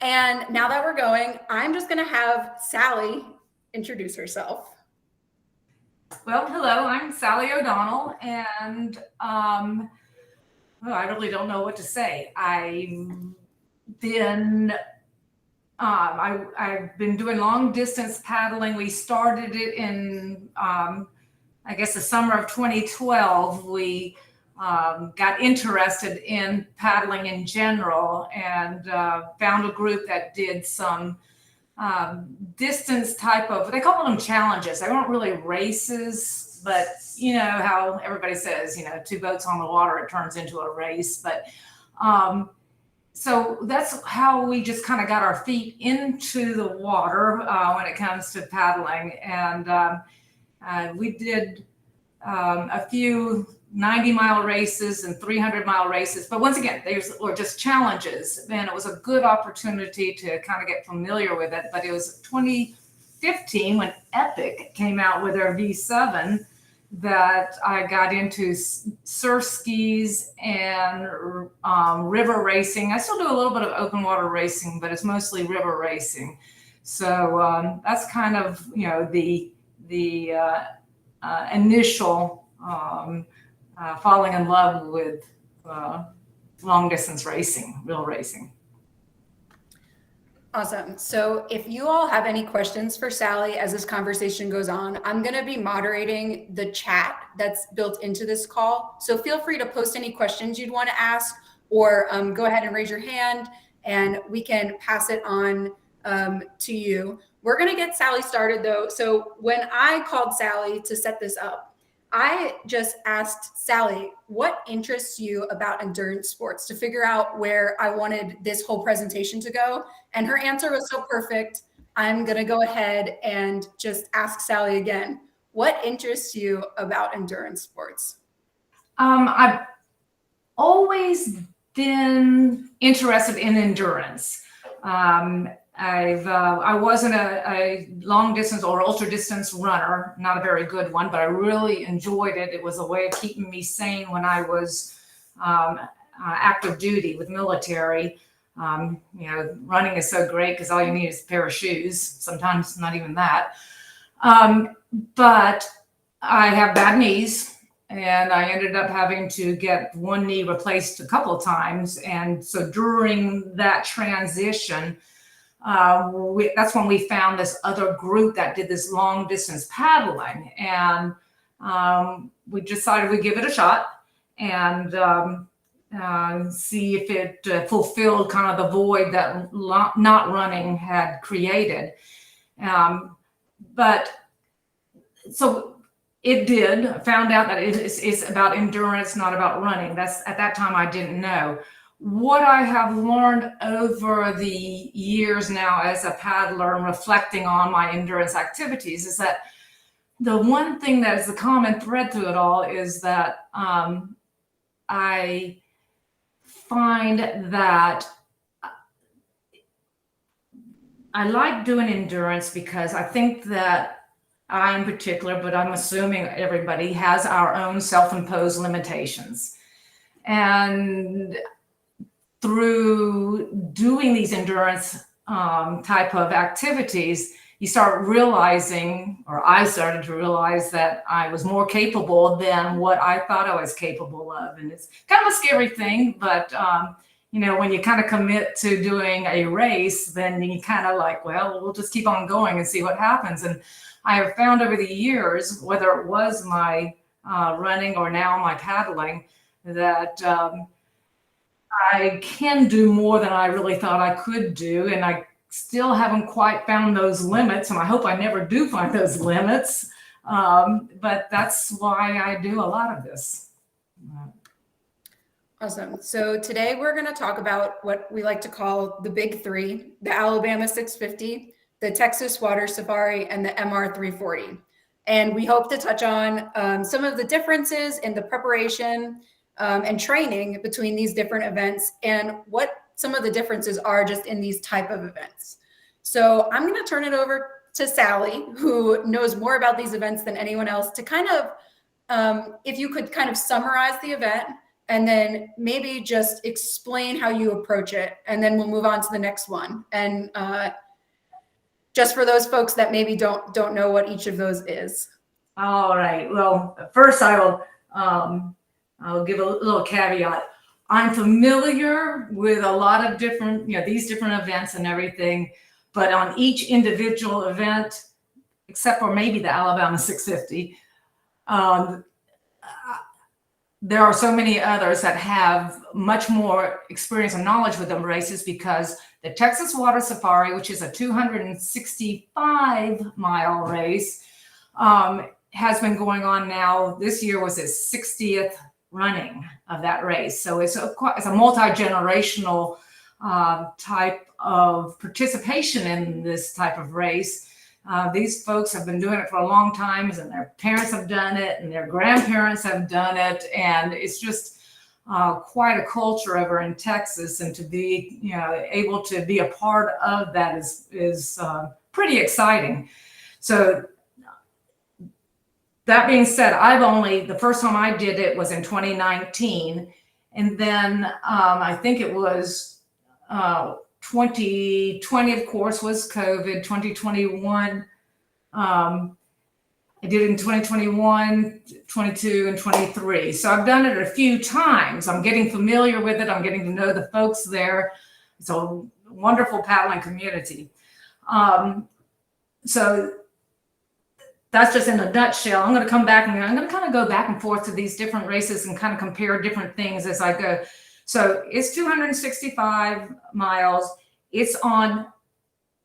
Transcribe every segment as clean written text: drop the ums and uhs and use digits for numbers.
And now that we're going, I'm just going to have Salli introduce herself. Well, hello, I'm Salli O'Donnell, and I really don't know what to say. I've been doing long distance paddling. We started it in I guess the summer of 2012. We got interested in paddling in general, and found a group that did some distance type of, they call them challenges. They weren't really races, but you know how everybody says, two boats on the water, it turns into a race. But so that's how we just kind of got our feet into the water when it comes to paddling. And we did a few 90-mile races and 300-mile races. But once again, they were just challenges. And it was a good opportunity to kind of get familiar with it. But it was 2015 when Epic came out with their V7 that I got into surf skis and river racing. I still do a little bit of open water racing, but it's mostly river racing. So that's kind of, the initial falling in love with long distance racing, real racing. Awesome. So if you all have any questions for Salli as this conversation goes on, I'm going to be moderating the chat that's built into this call. So feel free to post any questions you'd want to ask, or go ahead and raise your hand and we can pass it on to you. We're going to get Salli started though. So when I called Salli to set this up, I just asked Salli, what interests you about endurance sports, to figure out where I wanted this whole presentation to go. And her answer was so perfect. I'm going to go ahead and just ask Salli again. What interests you about endurance sports? I've always been interested in endurance. I wasn't a long distance or ultra distance runner, not a very good one, but I really enjoyed it. It was a way of keeping me sane when I was active duty with military. Running is so great because all you need is a pair of shoes, sometimes not even that. But I have bad knees, and I ended up having to get one knee replaced a couple of times. And so during that transition, that's when we found this other group that did this long distance paddling, and we decided we'd give it a shot and see if it fulfilled kind of the void that not running had created. But so it did. I found out that it's about endurance, not about running. That's, at that time, I didn't know. What I have learned over the years now as a paddler and reflecting on my endurance activities is that the one thing that is the common thread through it all is that I find that I like doing endurance because I think that I in particular, but I'm assuming everybody has our own self-imposed limitations. And through doing these endurance type of activities, you start realizing, or I started to realize, that I was more capable than what I thought I was capable of. And it's kind of a scary thing, but when you kind of commit to doing a race, then you kind of like, well, we'll just keep on going and see what happens. And I have found over the years, whether it was my running or now my paddling, that I can do more than I really thought I could do. And I still haven't quite found those limits. And I hope I never do find those limits. But that's why I do a lot of this. Awesome. So today we're going to talk about what we like to call the big three: the Alabama 650, the Texas Water Safari, and the MR340. And we hope to touch on some of the differences in the preparation and training between these different events, and what some of the differences are just in these type of events. So I'm going to turn it over to Salli, who knows more about these events than anyone else, to kind of, if you could kind of summarize the event and then maybe just explain how you approach it, and then we'll move on to the next one. And just for those folks that maybe don't know what each of those is. All right. Well, first I'll give a little caveat. I'm familiar with a lot of different, these different events and everything, but on each individual event, except for maybe the Alabama 650, there are so many others that have much more experience and knowledge with them races, because the Texas Water Safari, which is a 265-mile race, has been going on now. This year was its 60th running of that race. So it's a multi-generational type of participation in this type of race. These folks have been doing it for a long time, and their parents have done it, and their grandparents have done it, and it's just quite a culture over in Texas. And to be, able to be a part of that is pretty exciting. So that being said, the first time I did it was in 2019, and then I think it was 2020, of course, was COVID. 2021, I did it in 2021, 22, and 23. So I've done it a few times. I'm getting familiar with it. I'm getting to know the folks there. It's a wonderful paddling community. So that's just in a nutshell. I'm going to come back and I'm going to kind of go back and forth to these different races and kind of compare different things as I go. So it's 265 miles. It's on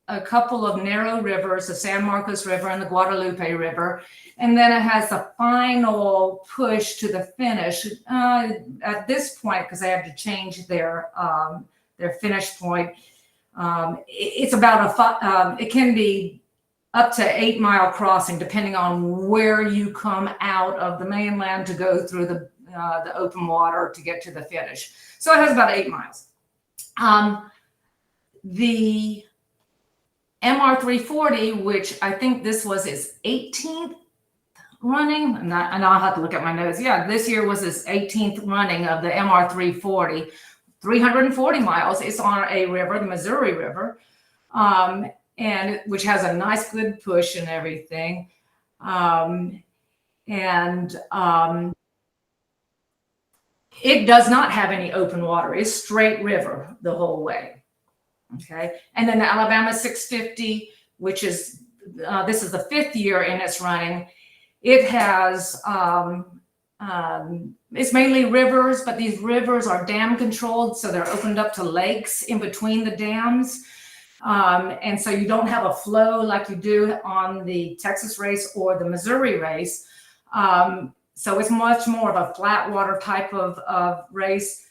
a couple of narrow rivers, the San Marcos River and the Guadalupe River. And then it has the final push to the finish. At this point, because they have to change their finish point, it's about it can be up to 8-mile crossing, depending on where you come out of the mainland to go through the open water to get to the finish. So it has about 8 miles. The MR340, which I think this was its 18th running, and I'll have to look at my notes. Yeah, this year was its 18th running of the MR340, 340 miles. It's on a river, the Missouri River, and which has a nice, good push and everything. It does not have any open water. It's straight river the whole way. Okay. And then the Alabama 650, which is, this is the 5th year in its running. It has, it's mainly rivers, but these rivers are dam controlled. So they're opened up to lakes in between the dams. And so you don't have a flow like you do on the Texas race or the Missouri race. So it's much more of a flat water type of race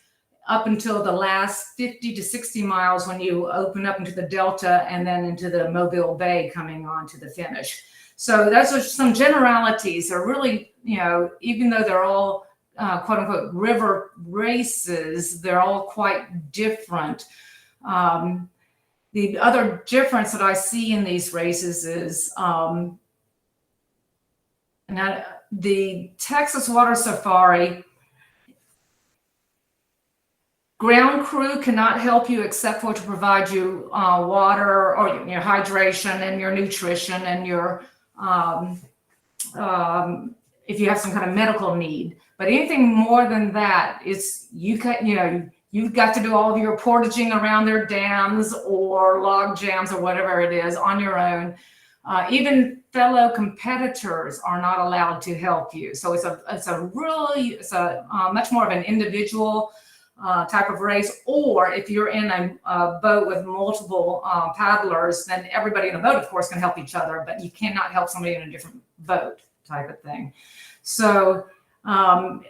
up until the last 50 to 60 miles when you open up into the Delta and then into the Mobile Bay coming on to the finish. So those are some generalities. They're really, even though they're all quote unquote river races, they're all quite different. The other difference that I see in these races is the Texas Water Safari, ground crew cannot help you except for to provide you water or your hydration and your nutrition and your if you have some kind of medical need. But anything more than that, it's you've got to do all of your portaging around their dams or log jams or whatever it is on your own. Even fellow competitors are not allowed to help you. So it's a much more of an individual type of race. Or if you're in a boat with multiple paddlers, then everybody in the boat, of course, can help each other, but you cannot help somebody in a different boat type of thing. So, of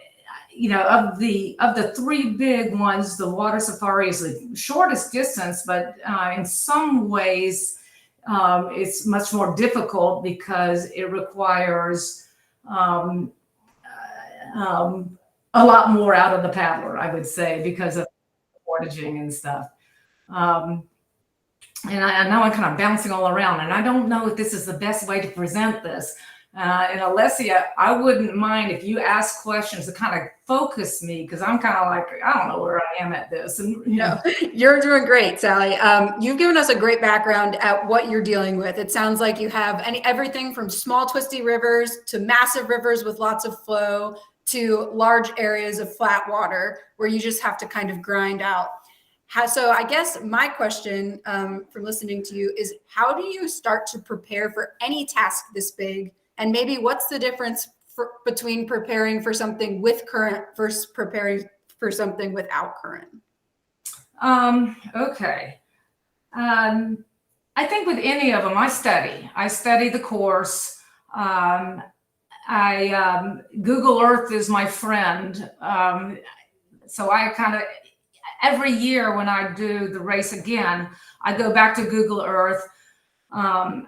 the 3 big ones, the Water Safari is the shortest distance, but in some ways, it's much more difficult because it requires a lot more out of the paddler, I would say, because of portaging and stuff. And I know I'm kind of bouncing all around, and I don't know if this is the best way to present this, And Alessia, I wouldn't mind if you ask questions to kind of focus me, because I'm kind of like, I don't know where I am at this. And No, you're doing great, Salli. You've given us a great background at what you're dealing with. It sounds like you have everything from small twisty rivers to massive rivers with lots of flow to large areas of flat water where you just have to kind of grind out. So I guess my question from listening to you is, how do you start to prepare for any task this big? And maybe what's the difference between preparing for something with current versus preparing for something without current? Okay. I think with any of them, I study the course. Google Earth is my friend. So I kind of, every year when I do the race again, I go back to Google Earth, and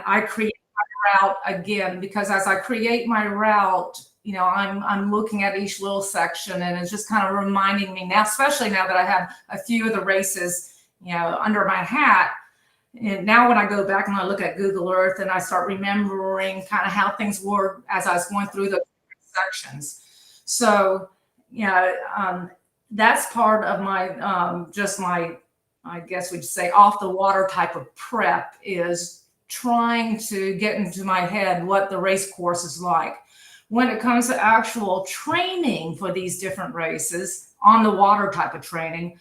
I create my route again, because as I create my route, you know, I'm looking at each little section, and it's just kind of reminding me now, especially now that I have a few of the races, you know, under my hat. And now when I go back and I look at Google Earth, and I start remembering kind of how things were as I was going through the sections. So, you know, that's part of my, just my, I guess we'd say, off the water type of prep, is trying to get into my head what the race course is like. When it comes to actual training for these different races, on the water type of training,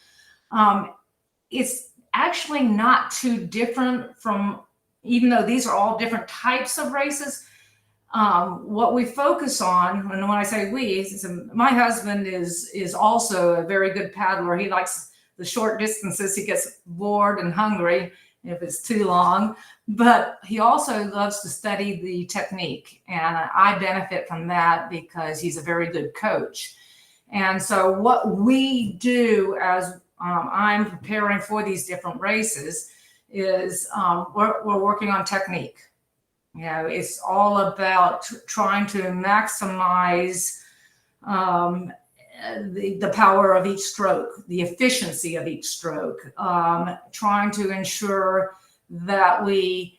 it's actually not too different from, even though these are all different types of races. What we focus on, and when I say we, my husband is also a very good paddler. He likes the short distances. He gets bored and hungry if it's too long, but he also loves to study the technique, and I benefit from that because he's a very good coach. And so what we do as I'm preparing for these different races is we're working on technique. You know, it's all about trying to maximize the power of each stroke, the efficiency of each stroke, trying to ensure that we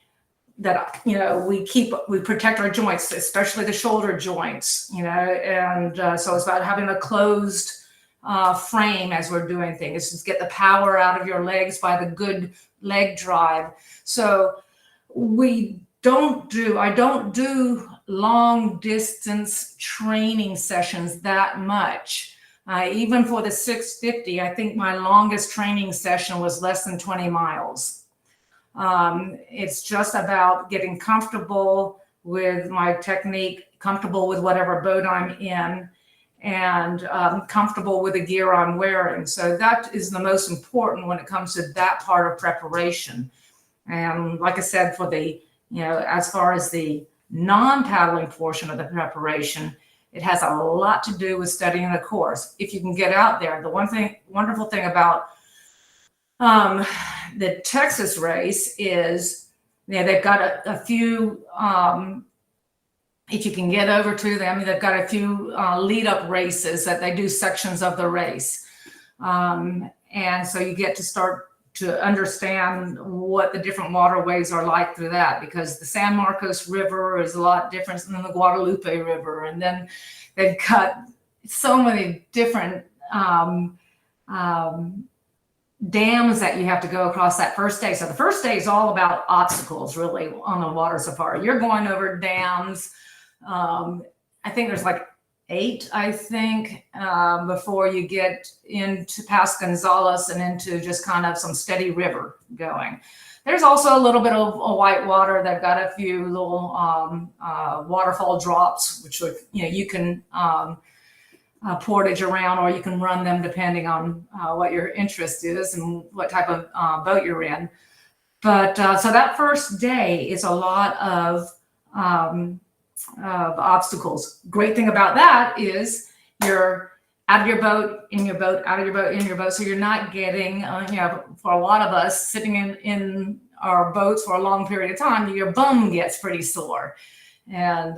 protect our joints, especially the shoulder joints, you know, and so it's about having a closed frame as we're doing things. Just get the power out of your legs by the good leg drive. So I don't do long distance training sessions that much. Even for the 650, I think my longest training session was less than 20 miles. It's just about getting comfortable with my technique, comfortable with whatever boat I'm in, and comfortable with the gear I'm wearing. So that is the most important when it comes to that part of preparation. And like I said, for the, you know, as far as the non-paddling portion of the preparation, it has a lot to do with studying the course. If you can get out there, the wonderful thing about the Texas race is, you know, they've got a few, if you can get over to them, they've got a few lead up races that they do sections of the race. And so you get to start to understand what the different waterways are like through that, because the San Marcos River is a lot different than the Guadalupe River. And then they've got so many different dams that you have to go across that first day. So the first day is all about obstacles, really, on the water safari. You're going over dams. I think there's like 8, I think, before you get into past Gonzales and into just kind of some steady river going. There's also a little bit of white water. They've got a few little waterfall drops, which would, you know, you can portage around, or you can run them depending on what your interest is and what type of boat you're in. But so that first day is a lot of obstacles. Great thing about that is you're out of your boat, in your boat, out of your boat, in your boat. So you're not getting, you know, for a lot of us sitting in our boats for a long period of time, your bum gets pretty sore. And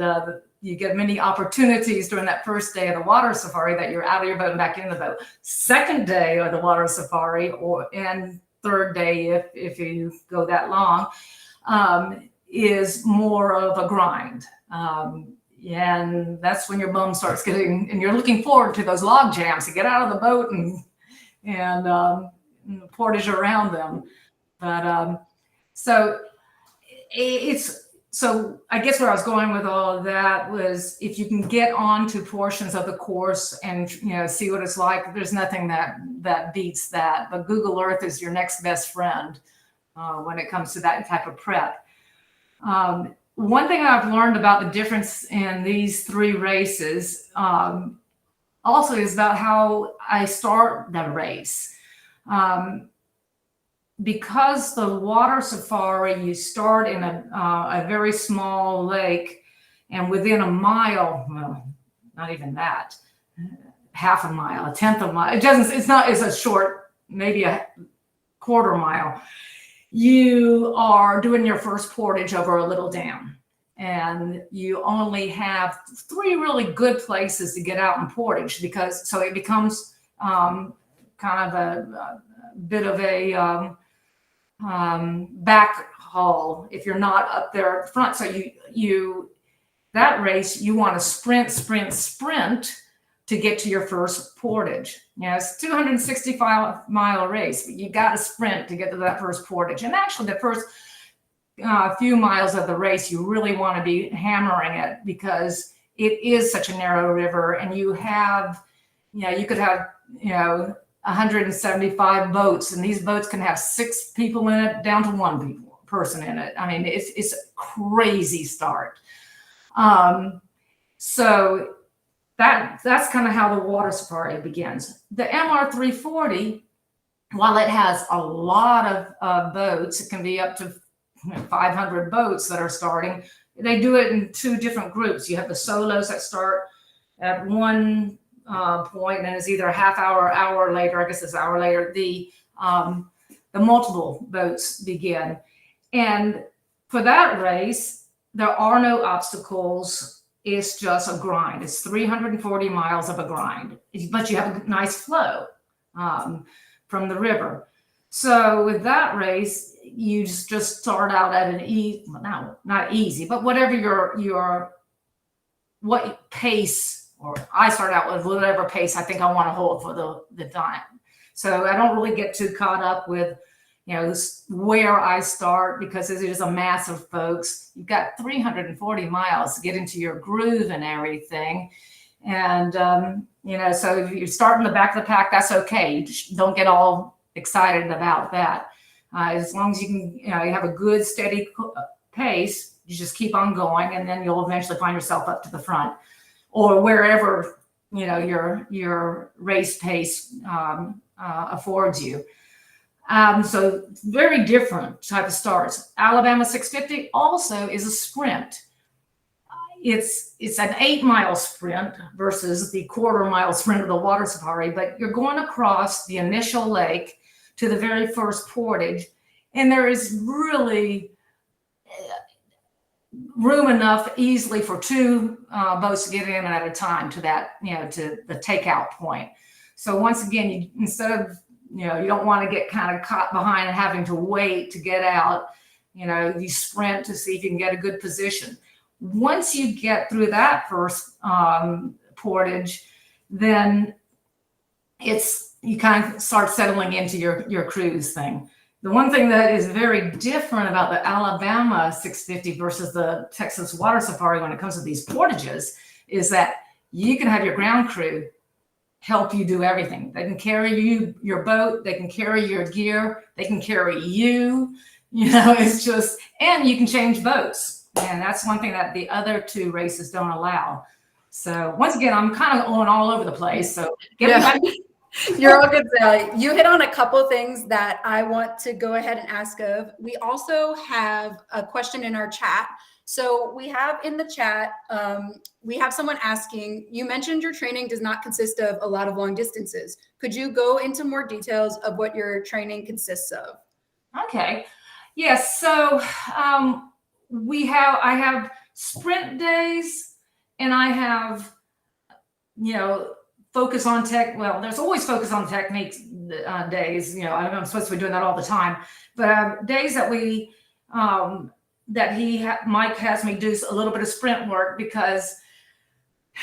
you get many opportunities during that first day of the water safari that you're out of your boat and back in the boat. Second day of the water safari, and third day if you go that long, is more of a grind. And that's when your bum starts getting, and you're looking forward to those log jams to get out of the boat and portage around them. But so so I guess where I was going with all of that was, if you can get onto portions of the course and see what it's like, there's nothing that beats that. But Google Earth is your next best friend when it comes to that type of prep. One thing I've learned about the difference in these three races also is about how I start the race. Because the Water Safari, you start in a very small lake, and within a mile, well, not even that, half a mile, a tenth of a mile, it's a short, maybe a quarter mile, you are doing your first portage over a little dam. And you only have 3 really good places to get out and portage, so it becomes kind of a bit of a back haul if you're not up there up front. So that race, you want to sprint to get to your first portage. It's a 265-mile race, but you got to sprint to get to that first portage. And actually the first few miles of the race, you really want to be hammering it, because it is such a narrow river, and you could have 175 boats, and these boats can have 6 people in it down to 1 person in it. I mean, it's a crazy start. So that's kind of how the Water Safari begins. The MR340, while it has a lot of boats, it can be up to 500 boats that are starting. They do it in 2 different groups. You have the solos that start at one point, and it's either a half hour later, I guess it's an hour later, the multiple boats begin. And for that race, there are no obstacles. It's just a grind. It's 340 miles of a grind, but you have a nice flow from the river. So with that race, you just start out at not easy, but whatever what pace, or I start out with whatever pace I think I want to hold for the time. So I don't really get too caught up with, where I start, because it is a mass of folks. You've got 340 miles to get into your groove and everything. And, so if you start in the back of the pack, that's okay. You just don't get all excited about that. As long as you can, you have a good steady pace, you just keep on going, and then you'll eventually find yourself up to the front, or wherever, your race pace affords you. So very different type of starts. Alabama 650 also is a sprint. It's an 8-mile sprint versus the quarter-mile sprint of the Water Safari, but you're going across the initial lake to the very first portage, and there is really room enough easily for 2 boats to get in at a time to that, to the takeout point. So once again, instead of, you don't want to get kind of caught behind and having to wait to get out, you sprint to see if you can get a good position. Once you get through that first portage, then you kind of start settling into your cruise thing. The one thing that is very different about the Alabama 650 versus the Texas Water Safari when it comes to these portages is that you can have your ground crew help you do everything. They can carry your boat, they can carry your gear, they can carry you, it's just, and you can change boats. And that's one thing that the other 2 races don't allow. So once again, I'm kind of going all over the place. So You're all good, Salli. You hit on a couple things that I want to go ahead and ask of. We also have a question in our chat. So we have in the chat, we have someone asking, you mentioned your training does not consist of a lot of long distances. Could you go into more details of what your training consists of? Okay. Yes. So I have sprint days, and I have, focus on tech. Well, there's always focus on techniques days. I'm supposed to be doing that all the time, but days that we Mike has me do a little bit of sprint work because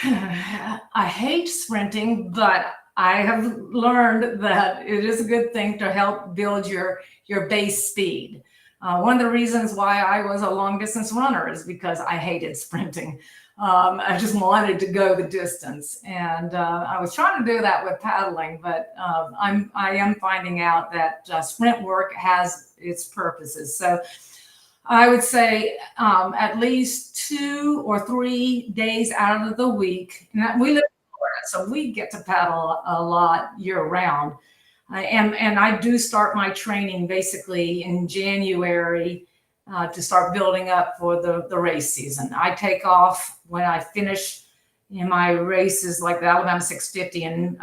I hate sprinting, but I have learned that it is a good thing to help build your base speed. One of the reasons why I was a long distance runner is because I hated sprinting. I just wanted to go the distance, and I was trying to do that with paddling, but I am finding out that sprint work has its purposes. So I would say at least 2 or 3 days out of the week. And we live in Florida, so we get to paddle a lot year round. And I do start my training basically in January to start building up for the race season. I take off when I finish my races like the Alabama 650 in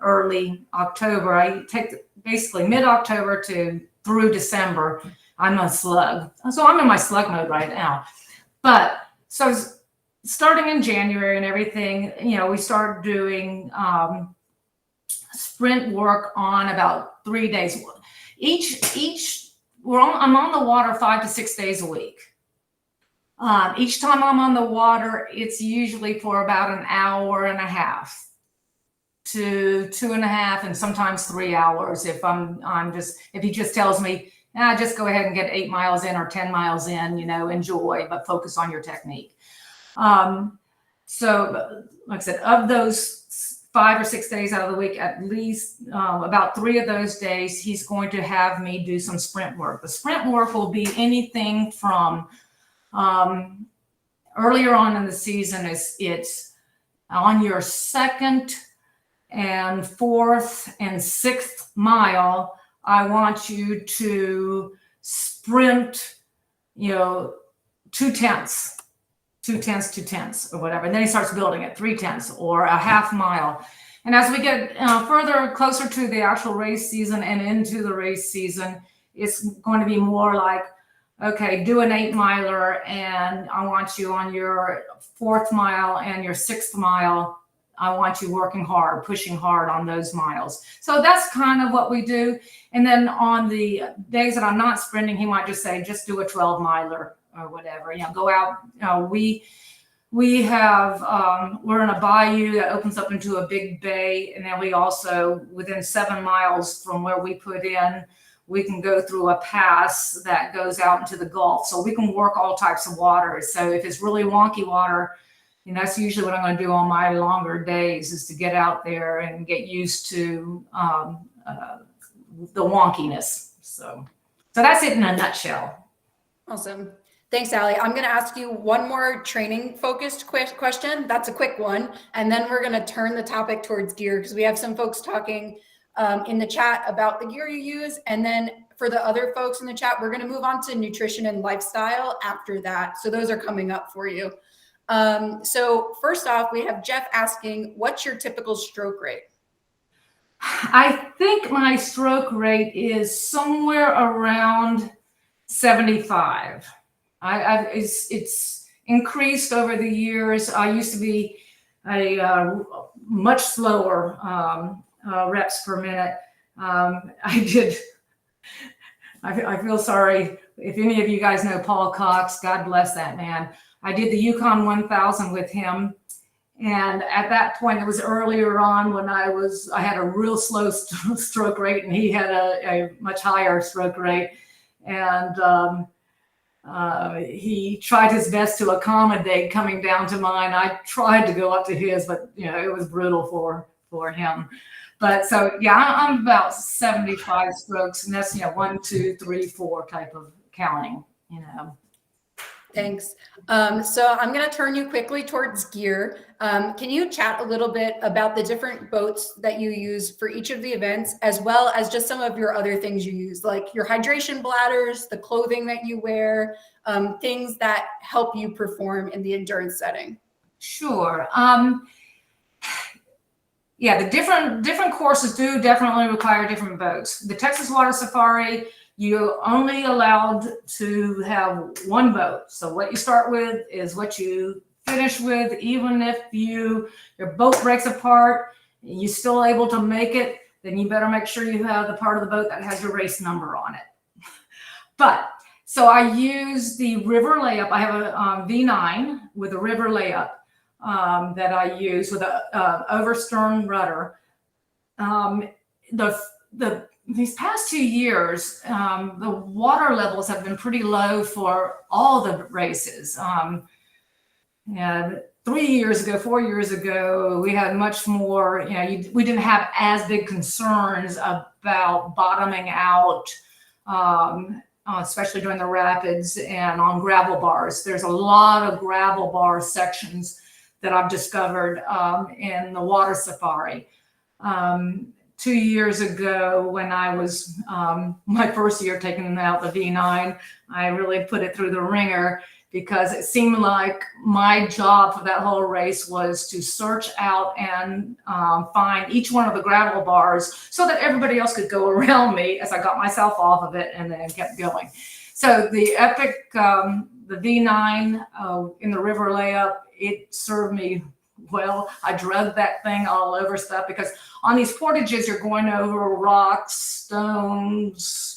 early October. I take basically mid-October through December. I'm a slug. So I'm in my slug mode right now. But so starting in January and everything, we start doing sprint work on about 3 days. I'm on the water 5 to 6 days a week. Each time I'm on the water, it's usually for about an hour and a half to 2.5 and sometimes 3 hours. If he just tells me, just go ahead and get 8 miles in or 10 miles in, enjoy, but focus on your technique. So like I said, of those 5 or 6 days out of the week, at least about 3 of those days, he's going to have me do some sprint work. The sprint work will be anything from earlier on in the season, it's on your 2nd and 4th and 6th mile. I want you to sprint, 2 tenths or whatever. And then he starts building it 3 tenths or a half mile. And as we get further closer to the actual race season and into the race season, it's going to be more like, okay, do an 8 miler, and I want you on your 4th mile and your 6th mile. I want you working hard, pushing hard on those miles. So that's kind of what we do. And then on the days that I'm not sprinting, he might just say, just do a 12 miler or whatever, go out. We have, we're in a bayou that opens up into a big bay. And then we also, within 7 miles from where we put in, we can go through a pass that goes out into the Gulf. So we can work all types of water. So if it's really wonky water, that's usually what I'm going to do on my longer days, is to get out there and get used to the wonkiness. So that's it in a nutshell. Awesome. Thanks, Salli. I'm going to ask you one more training focused question. That's a quick one. And then we're going to turn the topic towards gear, because we have some folks talking in the chat about the gear you use. And then for the other folks in the chat, we're going to move on to nutrition and lifestyle after that. So those are coming up for you. So first off, we have Jeff asking, what's your typical stroke rate? I think my stroke rate is somewhere around 75. It's increased over the years. I used to be a much slower reps per minute. I feel sorry if any of you guys know Paul Cox. God bless that man. I did the Yukon 1000 with him. And at that point, it was earlier on when I had a real slow stroke rate, and he had a much higher stroke rate. And he tried his best to accommodate coming down to mine. I tried to go up to his, but it was brutal for him. But so, yeah, I'm about 75 strokes, and that's 1, 2, 3, 4 type of counting, Thanks. So I'm going to turn you quickly towards gear. Can you chat a little bit about the different boats that you use for each of the events, as well as just some of your other things you use, like your hydration bladders, the clothing that you wear, things that help you perform in the endurance setting? Sure. Yeah, the different courses do definitely require different boats. The Texas Water Safari, you're only allowed to have 1 boat. So what you start with is what you finish with. Even if your boat breaks apart, and you're still able to make it, then you better make sure you have the part of the boat that has your race number on it. But So I use the river layup. I have a V9 with a river layup that I use with a overstern rudder. These past 2 years, the water levels have been pretty low for all the races. And 3 years ago, 4 years ago, we had much more, we didn't have as big concerns about bottoming out, especially during the rapids and on gravel bars. There's a lot of gravel bar sections that I've discovered in the Water Safari. 2 years ago, when I was my first year taking out the V9, I really put it through the ringer, because it seemed like my job for that whole race was to search out and find each one of the gravel bars so that everybody else could go around me as I got myself off of it and then kept going. So the Epic, the V9 in the river layup, it served me well. I drug that thing all over stuff, because on these portages, you're going over rocks, stones,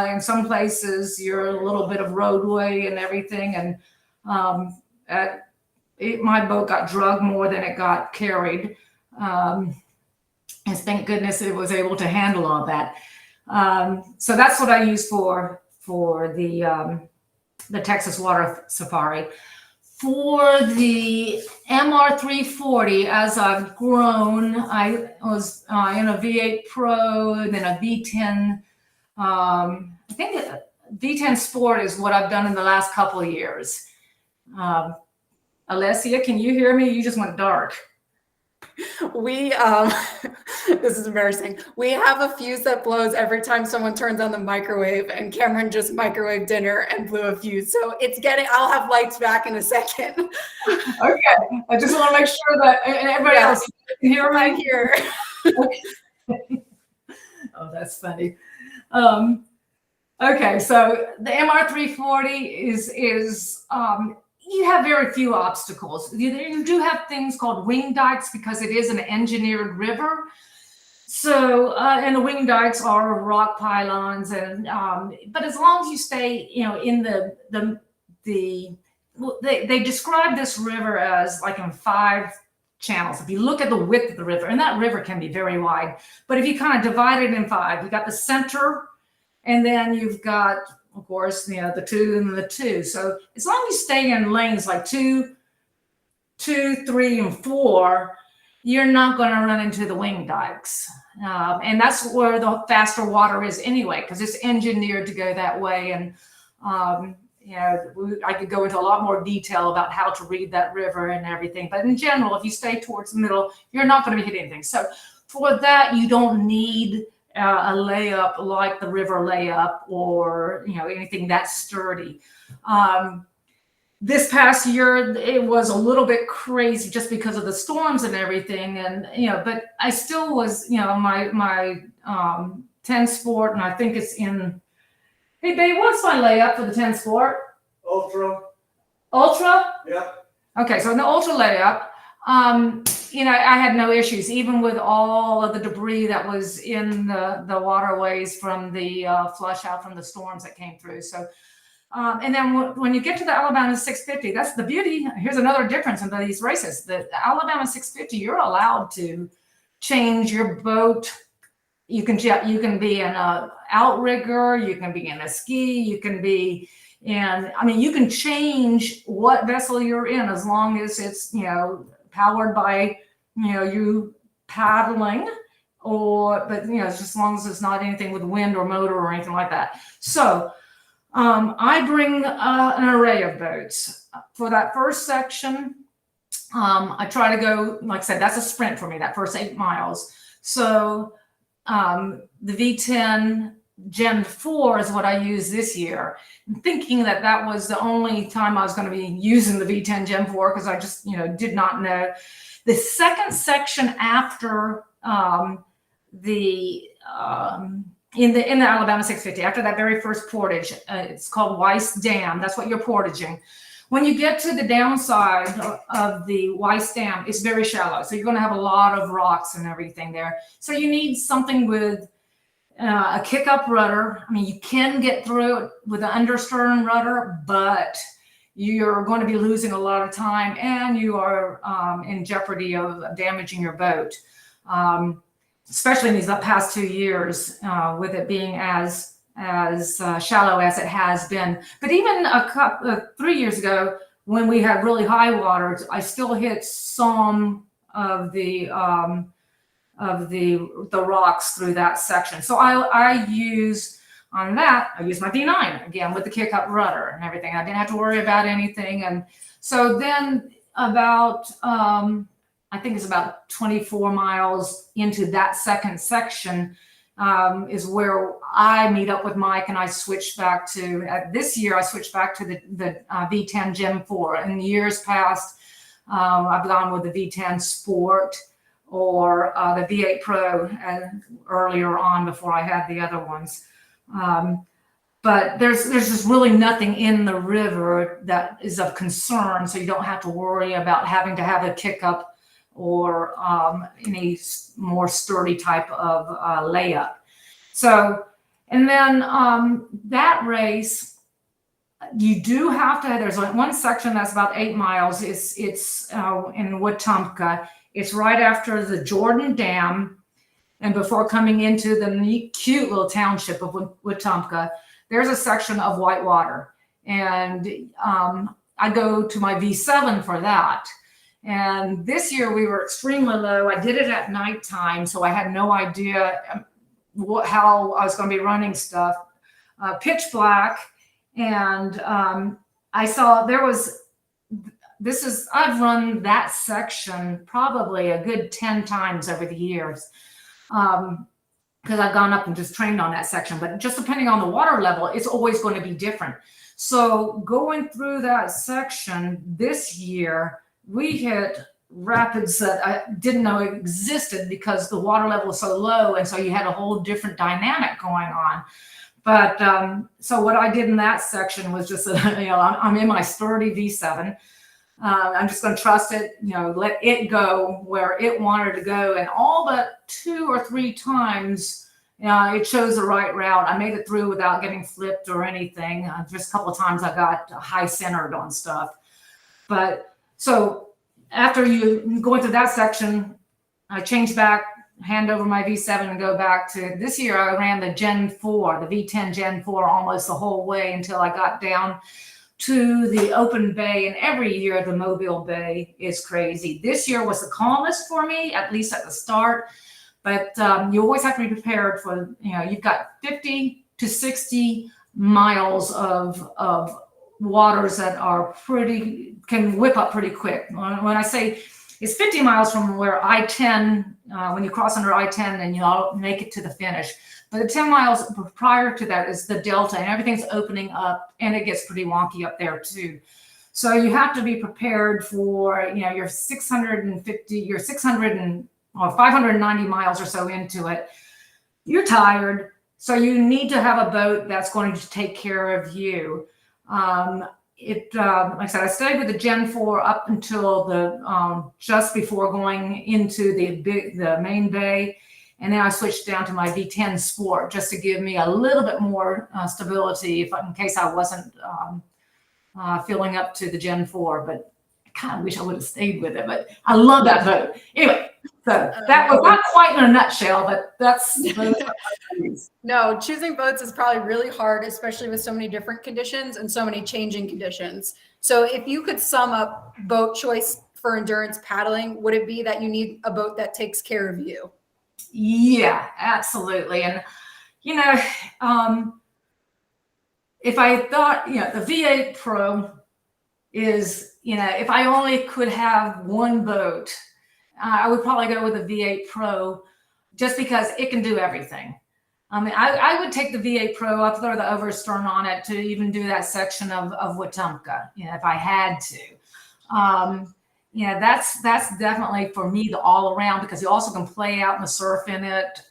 in some places, you're a little bit of roadway and everything. And my boat got drugged more than it got carried. And thank goodness it was able to handle all that. So that's what I use for the Texas Water Safari. For the MR340, as I've grown, I was in a V8 Pro and then a V10. I think V10 Sport is what I've done in the last couple of years. Alessia, can you hear me? You just went dark. We, this is embarrassing. We have a fuse that blows every time someone turns on the microwave, and Cameron just microwaved dinner and blew a fuse. So I'll have lights back in a second. Okay. I just want to make sure that, and everybody else can hear me. I'm here. Okay. Oh, that's funny. Okay, so the MR340 is you have very few obstacles. You do have things called wing dikes, because it is an engineered river. So, and the wing dikes are rock pylons, and but as long as you stay, in they describe this river as like in 5 channels. If you look at the width of the river, and that river can be very wide, but if you kind of divide it in 5, you got the center, and then you've got, of course, the 2 and the 2. So as long as you stay in lanes like 2, 3, and 4, you're not going to run into the wing dikes. And that's where the faster water is anyway, because it's engineered to go that way. And, I could go into a lot more detail about how to read that river and everything. But in general, if you stay towards the middle, you're not going to be hitting anything. So for that, you don't need a layup like the river layup or anything that sturdy. This past year it was a little bit crazy just because of the storms and everything, and but I still was my 10 Sport, and I think it's in. Hey babe, what's my layup for the 10 Sport? Ultra. Yeah. Okay, so in the Ultra layup, I had no issues, even with all of the debris that was in the waterways from the flush out from the storms that came through. So, and then when you get to the Alabama 650, that's the beauty. Here's another difference in these races. The Alabama 650, you're allowed to change your boat. You can be in a outrigger, you can be in a ski, you can be in, you can change what vessel you're in as long as it's, powered by, you paddling, but just as long as it's not anything with wind or motor or anything like that. So I bring an array of boats. For that first section, I try to go, like I said, that's a sprint for me, that first 8 miles. So the V10 Gen 4 is what I use this year. I'm thinking that was the only time I was going to be using the V10 Gen 4, because I just, did not know. The second section after in the Alabama 650, after that very first portage, it's called Weiss Dam. That's what you're portaging. When you get to the downside of the Weiss Dam, it's very shallow. So you're going to have a lot of rocks and everything there. So you need something with a kick-up rudder. I mean, you can get through it with an understern rudder, but you're going to be losing a lot of time, and you are in jeopardy of damaging your boat, especially in these past 2 years with it being as shallow as it has been. But even 3 years ago, when we had really high waters, I still hit some of the rocks through that section. So I use on that, I use my V9 again with the kick-up rudder and everything. I didn't have to worry about anything. And so then about, I think it's about 24 miles into that second section is where I meet up with Mike, and I switch back to, this year I switched back to the V10 Gen 4. In years past, I've gone with the V10 Sport or the V8 Pro earlier on before I had the other ones. But there's just really nothing in the river that is of concern, so you don't have to worry about having to have a kick up or any more sturdy type of layup. So, and then that race, you do have to, there's one section that's about 8 miles. It's in Wetumpka. It's right after the Jordan Dam, and before coming into the cute little township of Wetumpka, there's a section of white water. And I go to my V7 for that. And this year we were extremely low. I did it at nighttime, so I had no idea how I was going to be running stuff. Pitch black. And I saw there was, I've run that section probably a good 10 times over the years. Because I've gone up and just trained on that section, but just depending on the water level, it's always going to be different. So going through that section this year, we hit rapids that I didn't know existed because the water level was so low, and so you had a whole different dynamic going on. But so what I did in that section was just, I'm in my sturdy V7. I'm just going to trust it, let it go where it wanted to go. And all but 2 or 3 times, it chose the right route. I made it through without getting flipped or anything. Just a couple of times I got high centered on stuff. But so after you go into that section, I changed back, hand over my V7 and go back to this year. I ran the Gen 4, the V10 Gen 4 almost the whole way until I got down to the open bay. And every year the Mobile Bay is crazy. This year was the calmest for me, at least at the start. But you always have to be prepared for, you've got 50 to 60 miles of waters that are can whip up pretty quick. When I say it's 50 miles from where I-10, when you cross under I-10 and you'll make it to the finish. But the 10 miles prior to that is the Delta, and everything's opening up, and it gets pretty wonky up there too. So you have to be prepared for, your 590 miles or so into it. You're tired, so you need to have a boat that's going to take care of you. Like I said, I stayed with the Gen 4 up until the just before going into the main bay. And then I switched down to my V10 Sport just to give me a little bit more stability in case I wasn't filling up to the Gen 4. But I kind of wish I would have stayed with it. But I love that boat. Anyway, so that was not quite in a nutshell, but that's. No, choosing boats is probably really hard, especially with so many different conditions and so many changing conditions. So if you could sum up boat choice for endurance paddling, would it be that you need a boat that takes care of you? Yeah, absolutely. And, if I thought, the V8 Pro is, if I only could have one boat, I would probably go with a V8 Pro just because it can do everything. I mean, I would take the V8 Pro, I'd throw the overstern on it to even do that section of Wetumpka, if I had to. That's definitely for me the all around, because you also can play out in the surf in it.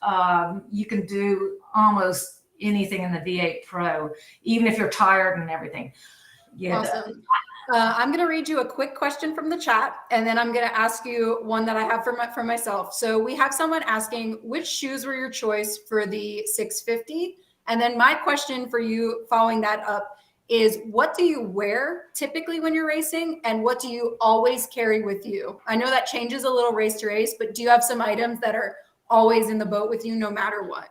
You can do almost anything in the V8 Pro, even if you're tired and everything. Yeah. Awesome. I'm going to read you a quick question from the chat, and then I'm going to ask you one that I have for myself. So we have someone asking, which shoes were your choice for the 650? And then my question for you following that up is, what do you wear typically when you're racing, and what do you always carry with you? I know that changes a little race to race, but do you have some items that are always in the boat with you no matter what?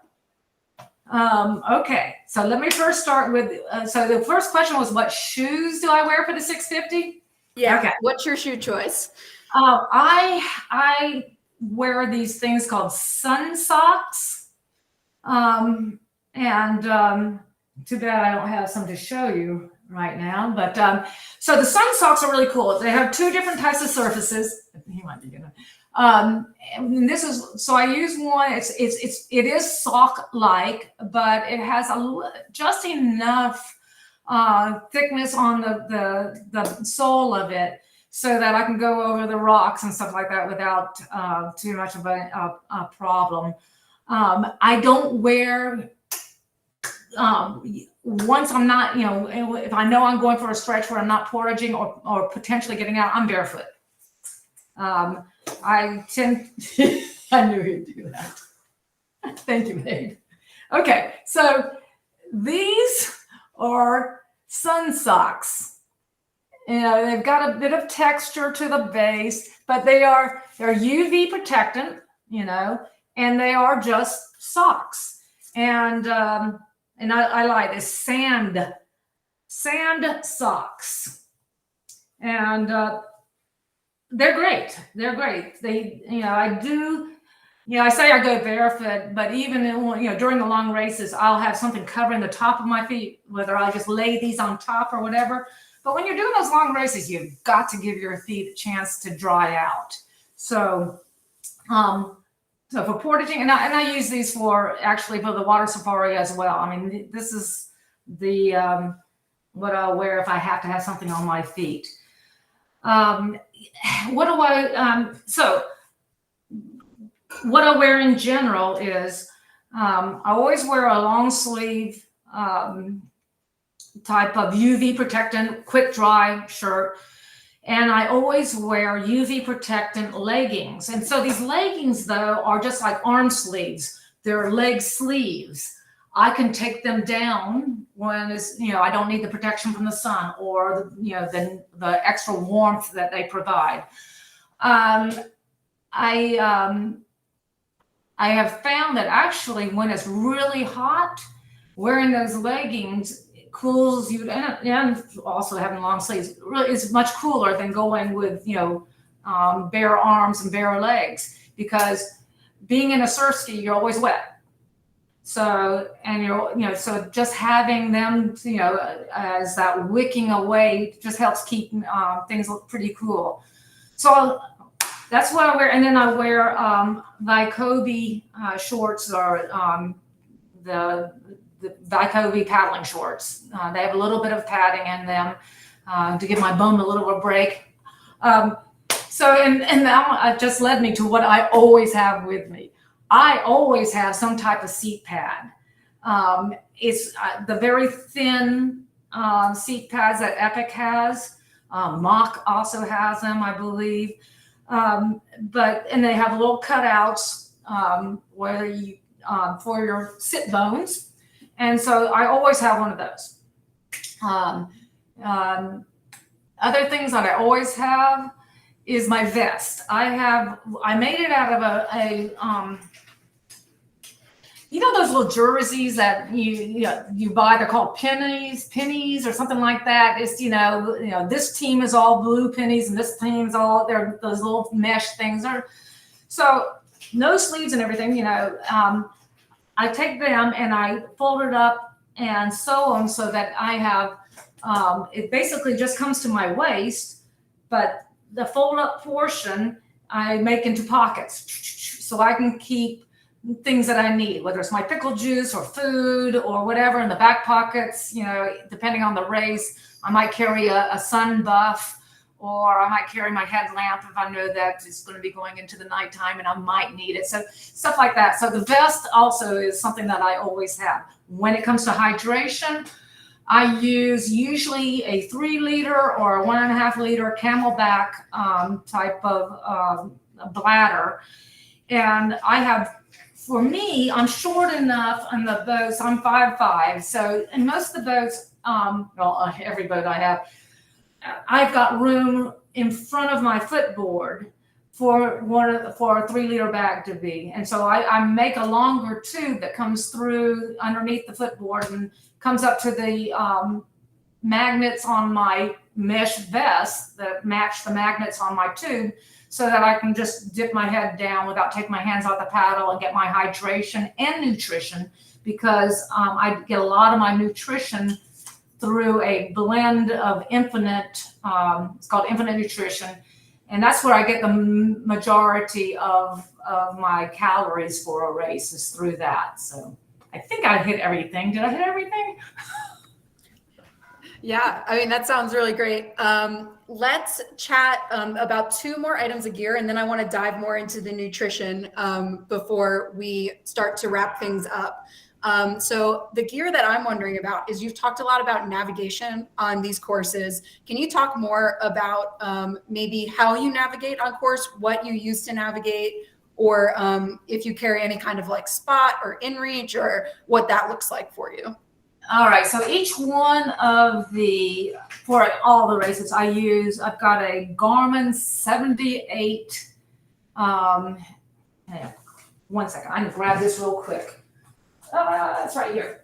Okay, so let me first start with, so the first question was, what shoes do I wear for the 650? Yeah. Okay. What's your shoe choice? I wear these things called sun socks. Too bad I don't have some to show you right now, but so the sun socks are really cool. They have two different types of surfaces. He might be gonna. And this is, so I use one. It is sock-like, but it has just enough thickness on the sole of it so that I can go over the rocks and stuff like that without too much of a problem. I don't wear, once I'm not, if I know I'm going for a stretch where I'm not portaging or potentially getting out, I'm barefoot. I tend, I knew he'd do that. Thank you, babe. Okay, so these are sun socks. They've got a bit of texture to the base, but they're UV protectant, and they are just socks. And I like this sand socks. And they're great. They're great. They, I do, I say I go barefoot, but even during the long races, I'll have something covering the top of my feet, whether I just lay these on top or whatever. But when you're doing those long races, you've got to give your feet a chance to dry out. So, so for portaging, and I use these actually for the Water Safari as well. I mean, this is the what I'll wear if I have to have something on my feet. What I wear in general is I always wear a long sleeve type of UV protectant, quick dry shirt. And I always wear UV protectant leggings. And so these leggings, though, are just like arm sleeves. They're leg sleeves. I can take them down when I don't need the protection from the sun or the extra warmth that they provide. I have found that actually when it's really hot, wearing those leggings cools you, and also having long sleeves is much cooler than going with bare arms and bare legs, because being in a surf ski, you're always wet. So, and so just having them, as that wicking away just helps keep things look pretty cool. So that's what I wear. And then I wear Vycobie shorts, or the Vycobie paddling shorts. They have a little bit of padding in them to give my bum a little bit of break. So, and that just led me to what I always have with me. I always have some type of seat pad. It's the very thin seat pads that Epic has. Mach also has them, I believe. And they have little cutouts where you for your sit bones. And so I always have one of those. Other things that I always have is my vest. I made it out of those little jerseys that you buy, they're called pennies or something like that. It's, this team is all blue pennies and this team is all, they're those little mesh things. So no sleeves and everything, I take them and I fold it up and sew them so that I have, it basically just comes to my waist, but the fold up portion I make into pockets so I can keep things that I need, whether it's my pickle juice or food or whatever in the back pockets. Depending on the race, I might carry a sun buff, or I might carry my headlamp if I know that it's going to be going into the nighttime and I might need it. So stuff like that. So the vest also is something that I always have. When it comes to hydration, I use usually a 3 liter or a 1.5 liter Camelback type of bladder. And I have, for me, I'm short enough on the boats. I'm 5'5". So in most of the boats, well, every boat I have, I've got room in front of my footboard for a 3 liter bag to be. And so I make a longer tube that comes through underneath the footboard and comes up to the magnets on my mesh vest that match the magnets on my tube, so that I can just dip my head down without taking my hands off the paddle and get my hydration and nutrition, because I get a lot of my nutrition through a blend of Infinite, it's called Infinite Nutrition. And that's where I get the majority of my calories for a race, is through that. So I think I hit everything. Did I hit everything? Yeah, I mean, that sounds really great. Let's chat about 2 more items of gear, and then I want to dive more into the nutrition before we start to wrap things up. So the gear that I'm wondering about is, you've talked a lot about navigation on these courses. Can you talk more about maybe how you navigate on course, what you use to navigate, or if you carry any kind of like spot or inReach, or what that looks like for you? All right, so each one of the, for all the races I've got a Garmin 78, hang on, 1 second, I can grab this real quick. It's right here.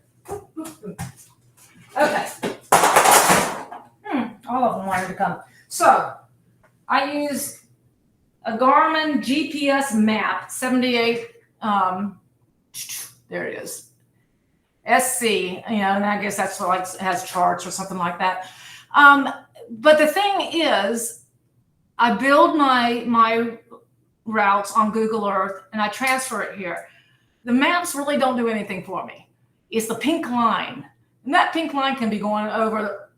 Okay. All of them wanted to come. So I use a Garmin GPS map 78, there it is. SC, and I guess that's what, like, has charts or something like that. But the thing is, I build my routes on Google Earth and I transfer it here. The maps really don't do anything for me. It's the pink line, and that pink line can be going over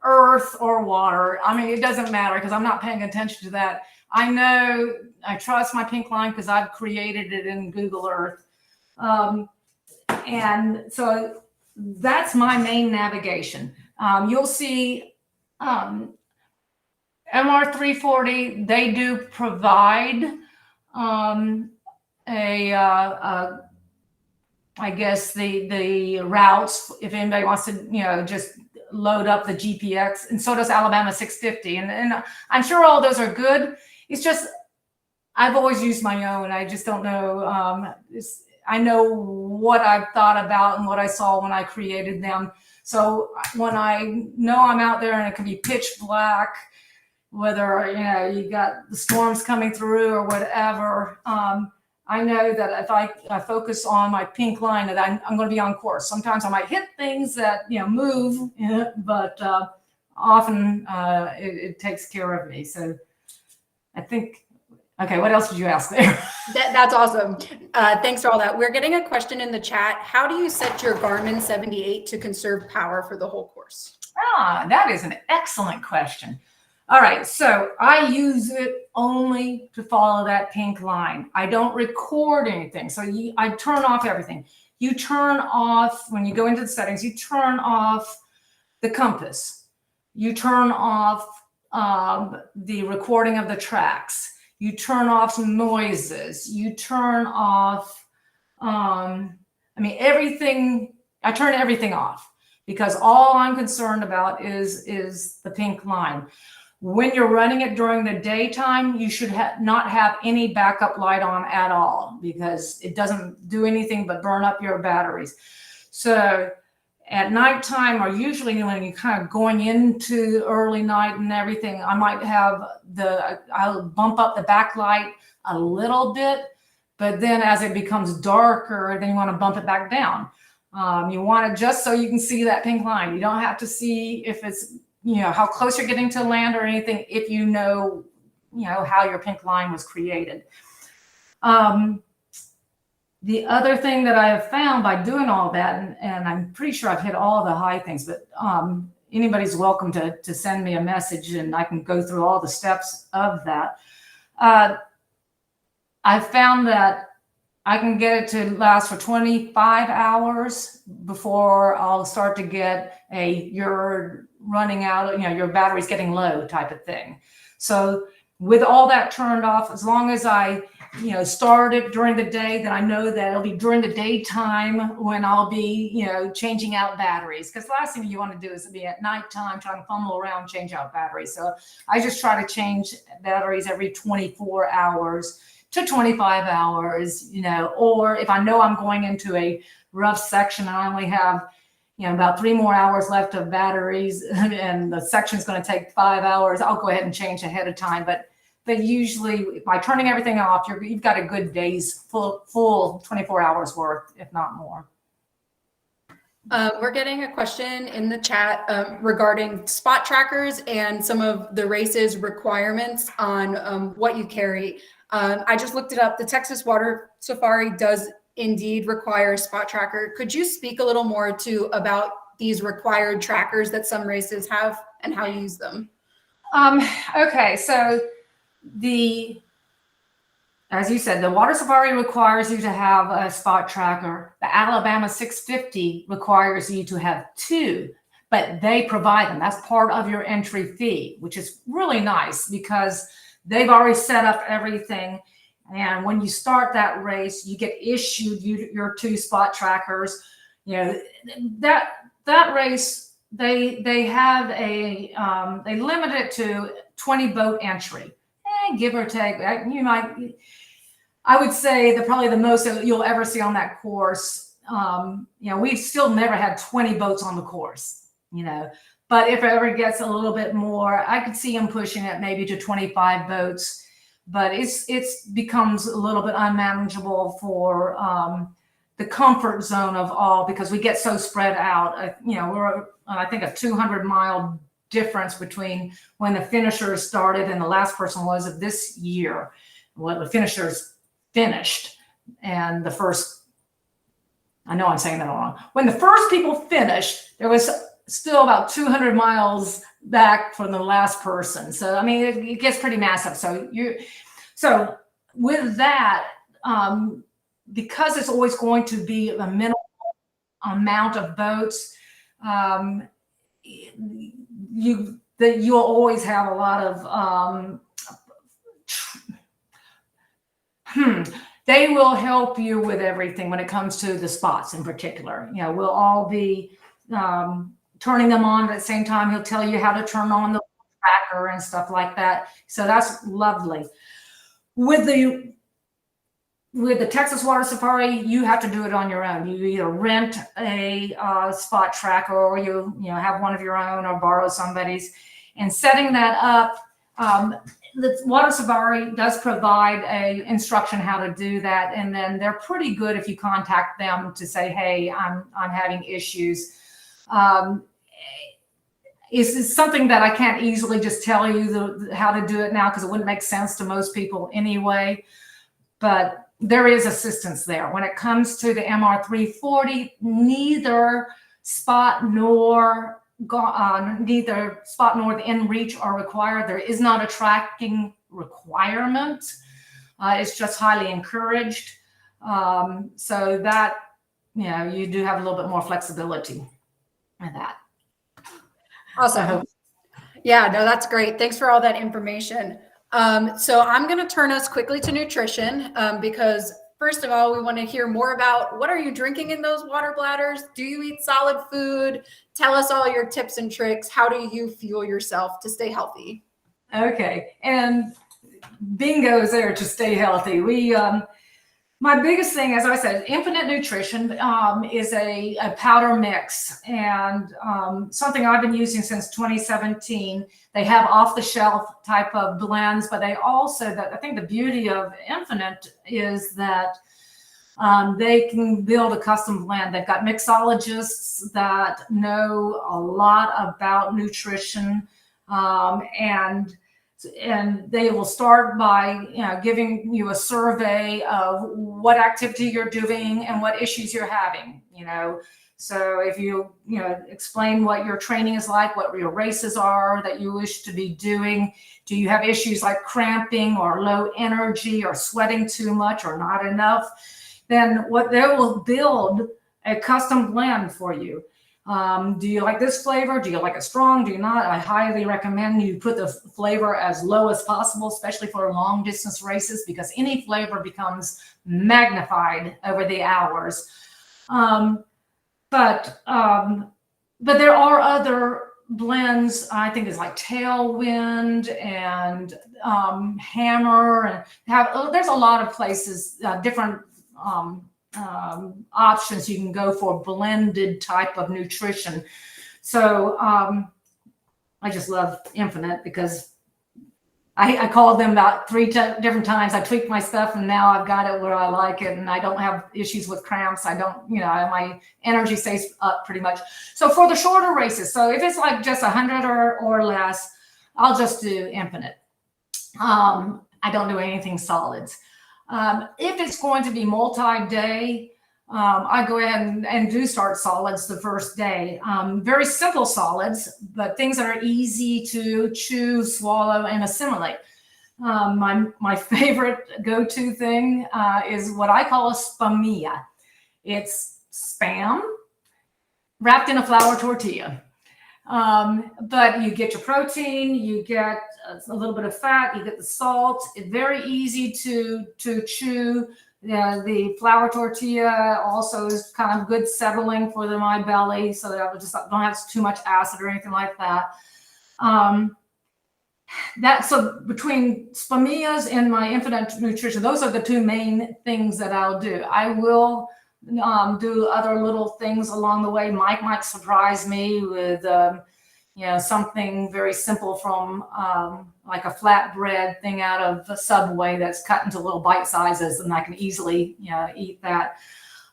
earth or water. I mean, it doesn't matter, because I'm not paying attention to that. I know, I trust my pink line because I've created it in Google Earth. And so that's my main navigation. You'll see MR340, they do provide I guess the routes, if anybody wants to, just load up the GPX, and so does Alabama 650. And I'm sure all those are good. It's just, I've always used my own. I just don't know. I know what I've thought about and what I saw when I created them. So when I know I'm out there and it can be pitch black, whether, you got the storms coming through or whatever, I know that if I focus on my pink line, that I'm going to be on course. Sometimes I might hit things that, move, but often it takes care of me. So I think, okay, what else did you ask there? That's awesome. Thanks for all that. We're getting a question in the chat. How do you set your Garmin 78 to conserve power for the whole course? That is an excellent question. All right, so I use it only to follow that pink line. I don't record anything. So I turn off everything. You turn off, when you go into the settings, you turn off the compass. You turn off the recording of the tracks. You turn off some noises. You turn off, everything. I turn everything off, because all I'm concerned about is the pink line. When you're running it during the daytime, you should not have any backup light on at all, because it doesn't do anything but burn up your batteries. So at nighttime, or usually when you're kind of going into early night and everything, I might have I'll bump up the backlight a little bit, but then as it becomes darker, then you want to bump it back down. You want it just so you can see that pink line. You don't have to see if it's, how close you're getting to land or anything, if you know how your pink line was created. The other thing that I have found by doing all that, and I'm pretty sure I've hit all the high things, but anybody's welcome to send me a message and I can go through all the steps of that. I found that I can get it to last for 25 hours before I'll start to get you're running out, your battery's getting low type of thing. So with all that turned off, as long as I, start it during the day, then I know that it'll be during the daytime when I'll be, changing out batteries. Because the last thing you want to do is be at nighttime trying to fumble around, change out batteries. So I just try to change batteries every 24 hours to 25 hours, or if I know I'm going into a rough section and I only have, about 3 more hours left of batteries and the section's going to take 5 hours, I'll go ahead and change ahead of time. But usually by turning everything off, you've got a good day's full 24 hours worth, if not more. We're getting a question in the chat regarding spot trackers and some of the race's requirements on what you carry. I just looked it up. The Texas Water Safari does indeed require a spot tracker. Could you speak a little more about these required trackers that some races have and how you use them? Okay, so as you said, the Water Safari requires you to have a spot tracker. The Alabama 650 requires you to have 2, but they provide them. That's part of your entry fee, which is really nice because they've already set up everything. And when you start that race, you get issued your 2 spot trackers. That race, they have they limit it to 20 boat entry. Give or take, I would say probably the most that you'll ever see on that course. We've still never had 20 boats on the course, but if it ever gets a little bit more, I could see them pushing it maybe to 25 boats, but it's becomes a little bit unmanageable for the comfort zone of all, because we get so spread out. We're I think a 200-mile difference between when the finishers started and the last person was of this year. Well, the finishers finished, and the first, I know I'm saying that wrong. When the first people finished, there was still about 200 miles back from the last person. So, I mean, it gets pretty massive. So with that, because it's always going to be a minimal amount of boats, you'll always have a lot of they will help you with everything when it comes to the spots in particular. We'll all be turning them on at the same time. He'll tell you how to turn on the tracker and stuff like that. So that's lovely. With the Texas Water Safari, you have to do it on your own. You either rent a spot tracker, or you have one of your own, or borrow somebody's. And setting that up, the Water Safari does provide a instruction how to do that, and then they're pretty good if you contact them to say, "Hey, I'm having issues." Is something that I can't easily just tell you how to do it now, because it wouldn't make sense to most people anyway. But there is assistance there. When it comes to the MR340, neither spot nor the inReach are required. There is not a tracking requirement. It's just highly encouraged. So that, you do have a little bit more flexibility in that. Awesome. Yeah, no, that's great. Thanks for all that information. So I'm going to turn us quickly to nutrition because first of all, we want to hear more about what are you drinking in those water bladders? Do you eat solid food? Tell us all your tips and tricks. How do you fuel yourself to stay healthy? Okay. And bingo's there to stay healthy. My biggest thing, as I said, Infinite Nutrition is a powder mix, and something I've been using since 2017. They have off-the-shelf type of blends, but they also, I think the beauty of Infinite is that they can build a custom blend. They've got mixologists that know a lot about nutrition, and they will start by giving you a survey of what activity you're doing and what issues you're having. So if you explain what your training is like, what your races are that you wish to be doing, do you have issues like cramping or low energy or sweating too much or not enough? then what they will build a custom blend for you. Do you like this flavor? Do you like it strong? Do you not? I highly recommend you put the flavor as low as possible, especially for long distance races, because any flavor becomes magnified over the hours. But there are other blends. I think it's like Tailwind and Hammer, and there's a lot of places, different options you can go for blended type of nutrition. So I just love Infinite because I called them about 3 different times. I tweaked my stuff and now I've got it where I like it, and I don't have issues with cramps. I don't, my energy stays up pretty much. So for the shorter races, so if it's like just 100 or less, I'll just do Infinite. I don't do anything solids. If it's going to be multi-day, I go ahead and do start solids the first day. Very simple solids, but things that are easy to chew, swallow, and assimilate. My favorite go-to thing is what I call a spamilla. It's Spam wrapped in a flour tortilla. But you get your protein, you get a little bit of fat, you get the salt. It's very easy to chew. The flour tortilla also is kind of good settling for my belly, so that I just don't have too much acid or anything like that. So between Spamillas and my Infinite Nutrition, those are the 2 main things that I'll do. I will do other little things along the way. Mike might surprise me with something very simple from like a flatbread thing out of the Subway that's cut into little bite sizes, and I can easily eat that.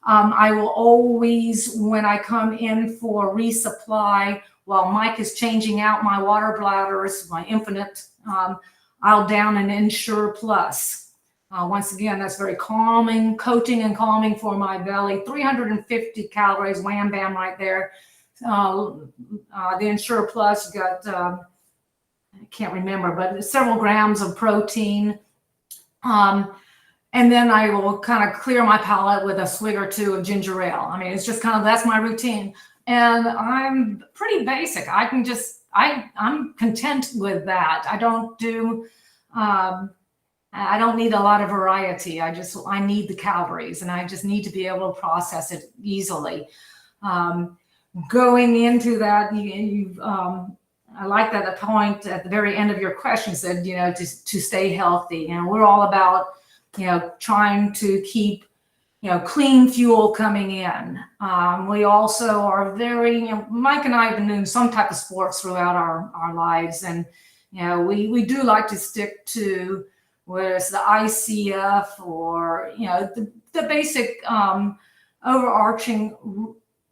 I will always, when I come in for resupply, while Mike is changing out my water bladders, my Infinite, I'll down an Ensure Plus. Once again, that's very calming, coating and calming for my belly. 350 calories, wham bam right there. The Ensure Plus got, I can't remember, but several grams of protein. And then I will kind of clear my palate with a swig or 2 of ginger ale. I mean, it's just kind of, that's my routine. And I'm pretty basic. I'm content with that. I don't do, I don't need a lot of variety. I need the calories, and I just need to be able to process it easily. Going into that, I like that the point at the very end of your question said, to stay healthy. And we're all about, trying to keep, clean fuel coming in. We also are very, Mike and I have been doing some type of sports throughout our lives. And, we do like to stick to whether it's the ICF or, the basic overarching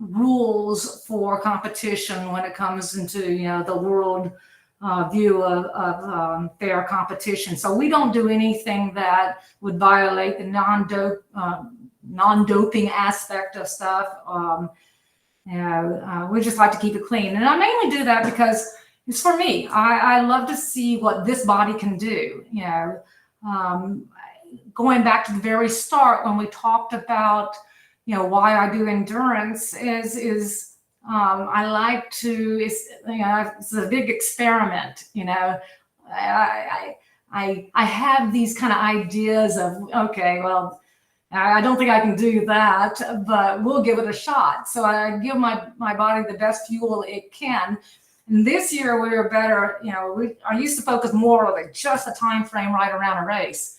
rules for competition when it comes into, the world view of fair competition. So we don't do anything that would violate the non-doping aspect of stuff. We just like to keep it clean. And I mainly do that because it's for me. I love to see what this body can do. Going back to the very start when we talked about, why I do endurance is I like to, it's a big experiment. I have these kind of ideas of, okay, well, I don't think I can do that, but we'll give it a shot. So I give my body the best fuel it can. And this year we were better, I used to focus more on like just the time frame right around a race.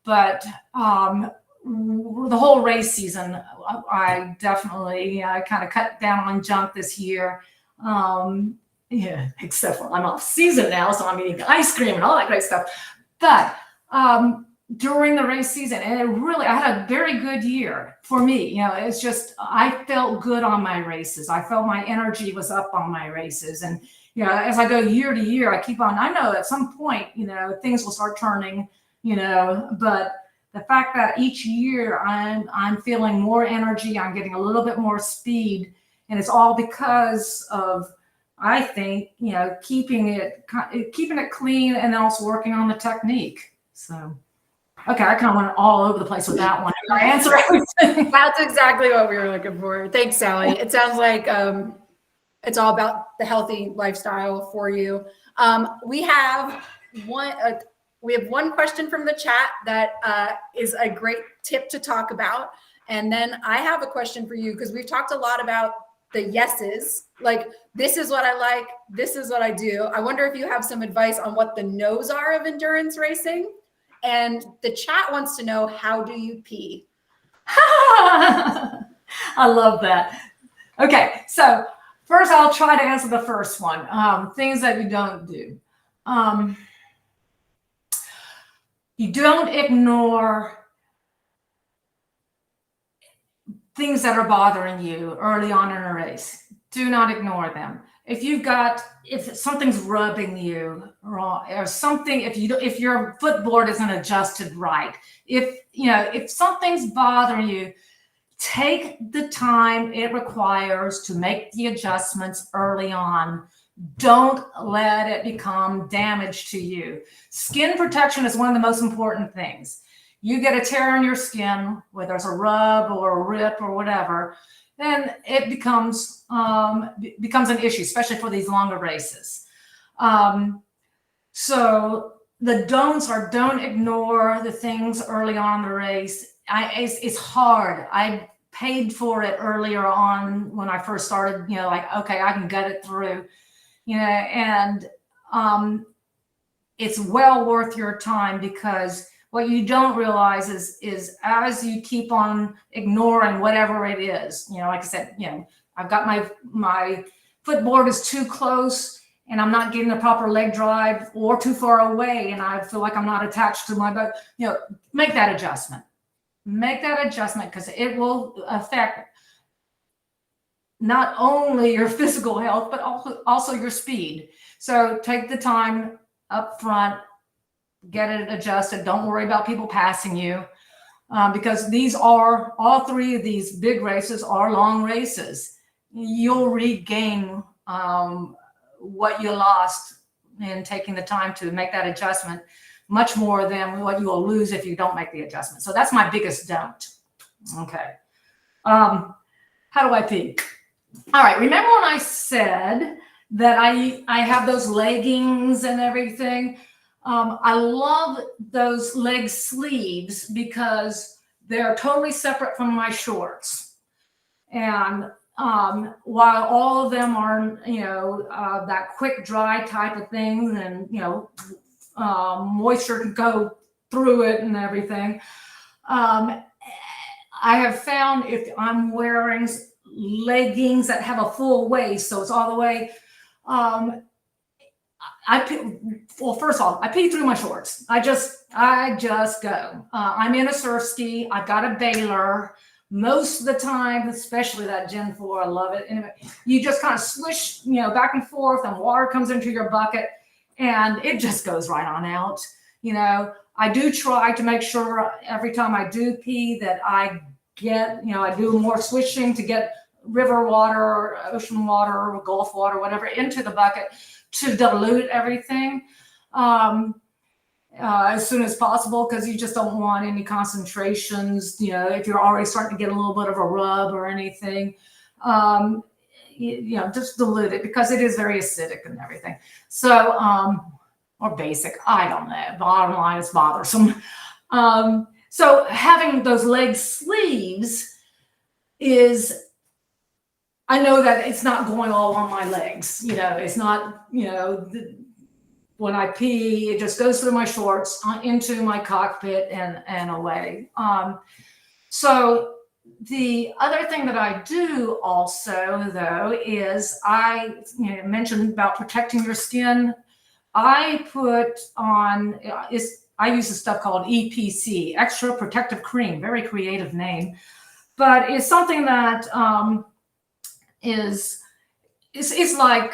But the whole race season, I definitely kind of cut down on junk this year. Except for I'm off season now, so I'm eating ice cream and all that great stuff. But during the race season, and I had a very good year for me. It's just, I felt good on my races. I felt my energy was up on my races. And, as I go year to year, I keep on, I know at some point, things will start turning, but the fact that each year I'm feeling more energy, I'm getting a little bit more speed, and it's all because of, I think, keeping it clean and also working on the technique. So Okay, I kind of went all over the place with that one. Did I answer everything? That's exactly what we were looking for. Thanks, Salli. It sounds like it's all about the healthy lifestyle for you. We have one question from the chat that is a great tip to talk about. And then I have a question for you, because we've talked a lot about the yeses, like this is what I like, this is what I do. I wonder if you have some advice on what the no's are of endurance racing. And the chat wants to know, how do you pee? I love that. Okay, so first I'll try to answer the first one. Things that you don't do. You don't ignore things that are bothering you early on in a race. Do not ignore them. If something's rubbing you wrong or something, if your footboard isn't adjusted right, if something's bothering you, take the time it requires to make the adjustments early on. Don't let it become damage to you. Skin protection is one of the most important things. You get a tear in your skin, whether it's a rub or a rip or whatever, then it becomes an issue, especially for these longer races. So the don'ts are, don't ignore the things early on in the race. It's hard. I paid for it earlier on when I first started, like, okay, I can get it through, and it's well worth your time, because what you don't realize is as you keep on ignoring whatever it is, like I said, I've got my footboard is too close and I'm not getting the proper leg drive, or too far away and I feel like I'm not attached to my boat, make that adjustment. Make that adjustment, because it will affect not only your physical health, but also your speed. So take the time up front, get it adjusted. Don't worry about people passing you, because all three of these big races are long races. You'll regain what you lost in taking the time to make that adjustment, much more than what you will lose if you don't make the adjustment. So that's my biggest don't. Okay. How do I pee? All right. Remember when I said that I have those leggings and everything? I love those leg sleeves because they're totally separate from my shorts. And while all of them are, that quick dry type of thing, and, moisture can go through it and everything. I have found if I'm wearing leggings that have a full waist, so it's all the way, first of all, I pee through my shorts. I just go. I'm in a surf ski. I've got a bailer. Most of the time, especially that Gen 4, I love it. Anyway, you just kind of swish, back and forth, and water comes into your bucket, and it just goes right on out. I do try to make sure every time I do pee that I get, I do more swishing to get river water or ocean water or Gulf water, whatever, into the bucket to dilute everything as soon as possible, because you just don't want any concentrations, if you're already starting to get a little bit of a rub or anything, just dilute it, because it is very acidic and everything. So, or basic, I don't know. Bottom line, it's bothersome. So having those leg sleeves is, I know that it's not going all on my legs. It's not, when I pee, it just goes through my shorts into my cockpit and away. So the other thing that I do also, though, is I mentioned about protecting your skin. I put on, I use this stuff called EPC, Extra Protective Cream, very creative name, but it's something that it's like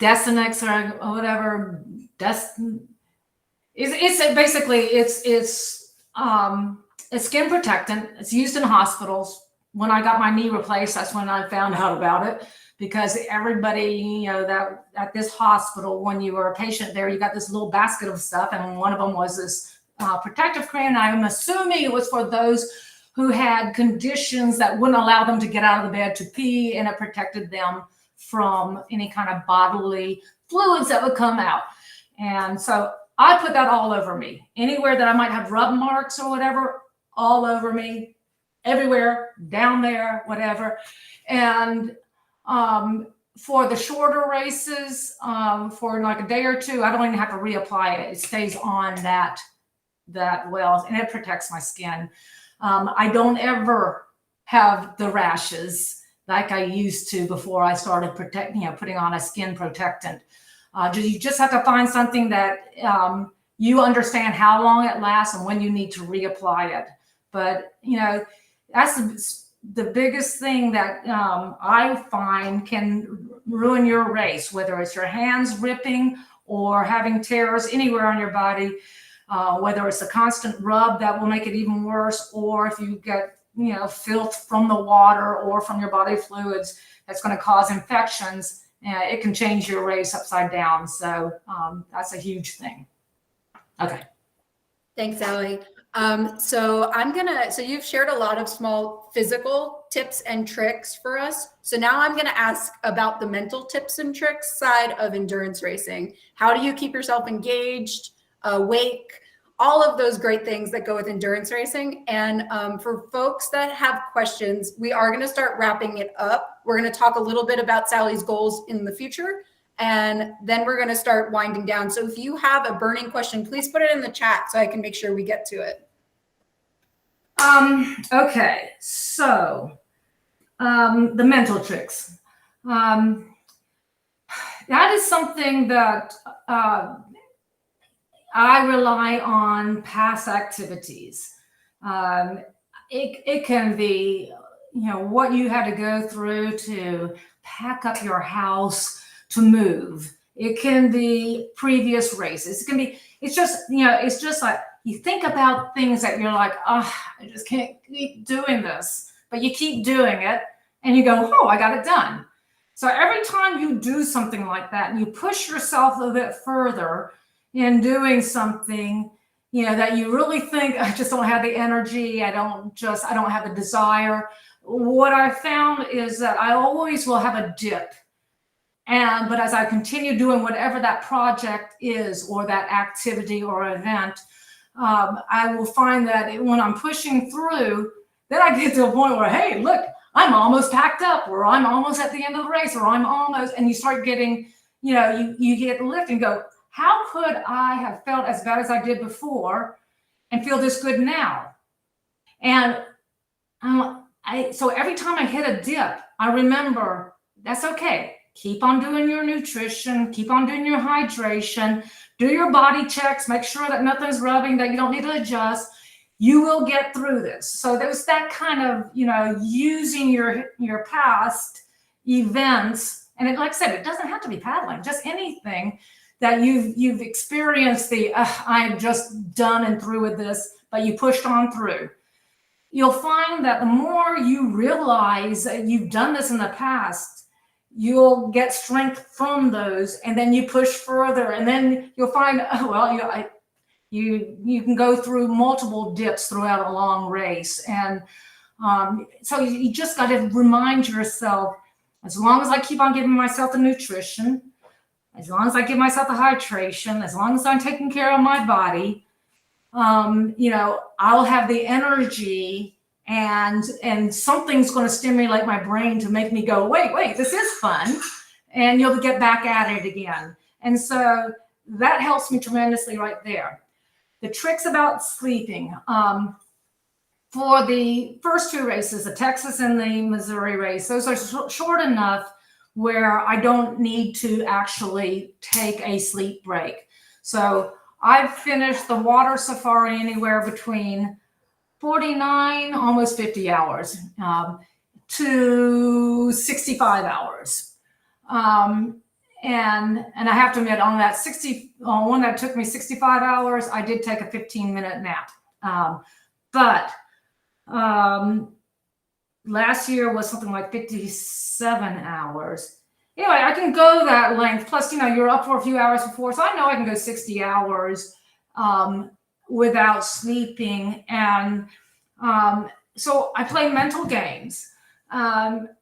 Desinex or whatever. It's basically it's a skin protectant. It's used in hospitals when I got my knee replaced, that's when I found out about it, because everybody, that at this hospital, when you were a patient there, you got this little basket of stuff, and one of them was this protective cream. And I'm assuming it was for those who had conditions that wouldn't allow them to get out of the bed to pee, and it protected them from any kind of bodily fluids that would come out. And so I put that all over me. Anywhere that I might have rub marks or whatever, all over me, everywhere, down there, whatever. And for the shorter races, for like a day or two, I don't even have to reapply it. It stays on that well, and it protects my skin. I don't ever have the rashes like I used to before I started putting on a skin protectant. You just have to find something that you understand how long it lasts and when you need to reapply it. But that's the biggest thing that I find can ruin your race, whether it's your hands ripping or having tears anywhere on your body, whether it's a constant rub that will make it even worse, or if you get filth from the water or from your body fluids that's going to cause infections. It can change your race upside down. So that's a huge thing. Okay. Thanks, Salli. So you've shared a lot of small physical tips and tricks for us. So now I'm going to ask about the mental tips and tricks side of endurance racing. How do you keep yourself engaged, awake, all of those great things that go with endurance racing? And for folks that have questions, we are going to start wrapping it up. We're going to talk a little bit about Salli's goals in the future, and then we're going to start winding down. So if you have a burning question, please put it in the chat so I can make sure we get to it. Okay, so the mental tricks. That is something that I rely on past activities. It can be, what you had to go through to pack up your house to move. It can be previous races. It's just like you think about things that you're like, oh, I just can't keep doing this, but you keep doing it and you go, oh, I got it done. So every time you do something like that and you push yourself a bit further in doing something, that you really think, I just don't have the energy. I don't have the desire. What I found is that I always will have a dip. But as I continue doing whatever that project is, or that activity or event, I will find that when I'm pushing through, then I get to a point where, hey, look, I'm almost packed up, or I'm almost at the end of the race, or and you start getting, you get the lift and go, how could I have felt as bad as I did before and feel this good now? And so every time I hit a dip, I remember that's okay. Keep on doing your nutrition, keep on doing your hydration, do your body checks, make sure that nothing's rubbing, that you don't need to adjust. You will get through this. So there's that kind of, using your past events. And like I said, it doesn't have to be paddling, just anything that you've experienced I'm just done and through with this, but you pushed on through. You'll find that the more you realize that you've done this in the past, you'll get strength from those, and then you push further, and then you'll find, you can go through multiple dips throughout a long race. And so you just got to remind yourself, as long as I keep on giving myself the nutrition, as long as I give myself the hydration, as long as I'm taking care of my body, I'll have the energy, and something's going to stimulate my brain to make me go, wait, this is fun. And you'll get back at it again. And so that helps me tremendously right there. The tricks about sleeping. For the first two races, the Texas and the Missouri race, those are short enough where I don't need to actually take a sleep break. So I've finished the Water Safari anywhere between 49, almost 50 hours to 65 hours. And I have to admit, on that one that took me 65 hours, I did take a 15-minute nap. last year was something like 57 hours. Anyway, I can go that length. Plus, you're up for a few hours before. So I know I can go 60 hours without sleeping. And so I play mental games.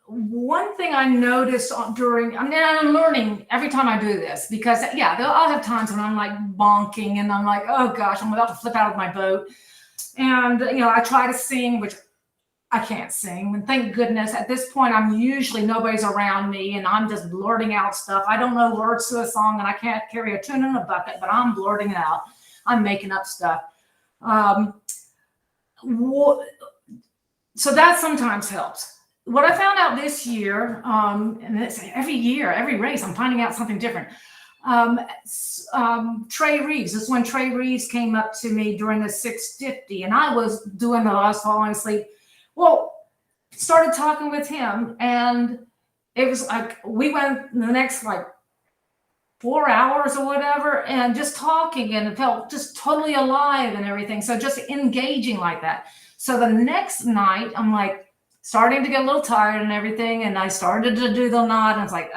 One thing I noticed I'm learning every time I do this, because I'll have times when I'm like bonking and I'm like, oh gosh, I'm about to flip out of my boat. And, I try to sing, which I can't sing. And thank goodness at this point, nobody's around me and I'm just blurting out stuff. I don't know words to a song and I can't carry a tune in a bucket, but I'm blurting it out. I'm making up stuff. So that sometimes helps. What I found out this year, and it's every year, every race, I'm finding out something different. Trey Reeves, this is when Trey Reeves came up to me during the 650 and I was falling asleep. Well, started talking with him and it was like, we went the next like 4 hours or whatever and just talking, and it felt just totally alive and everything. So just engaging like that. So the next night I'm like starting to get a little tired and everything. And I started to do the nod and it's like,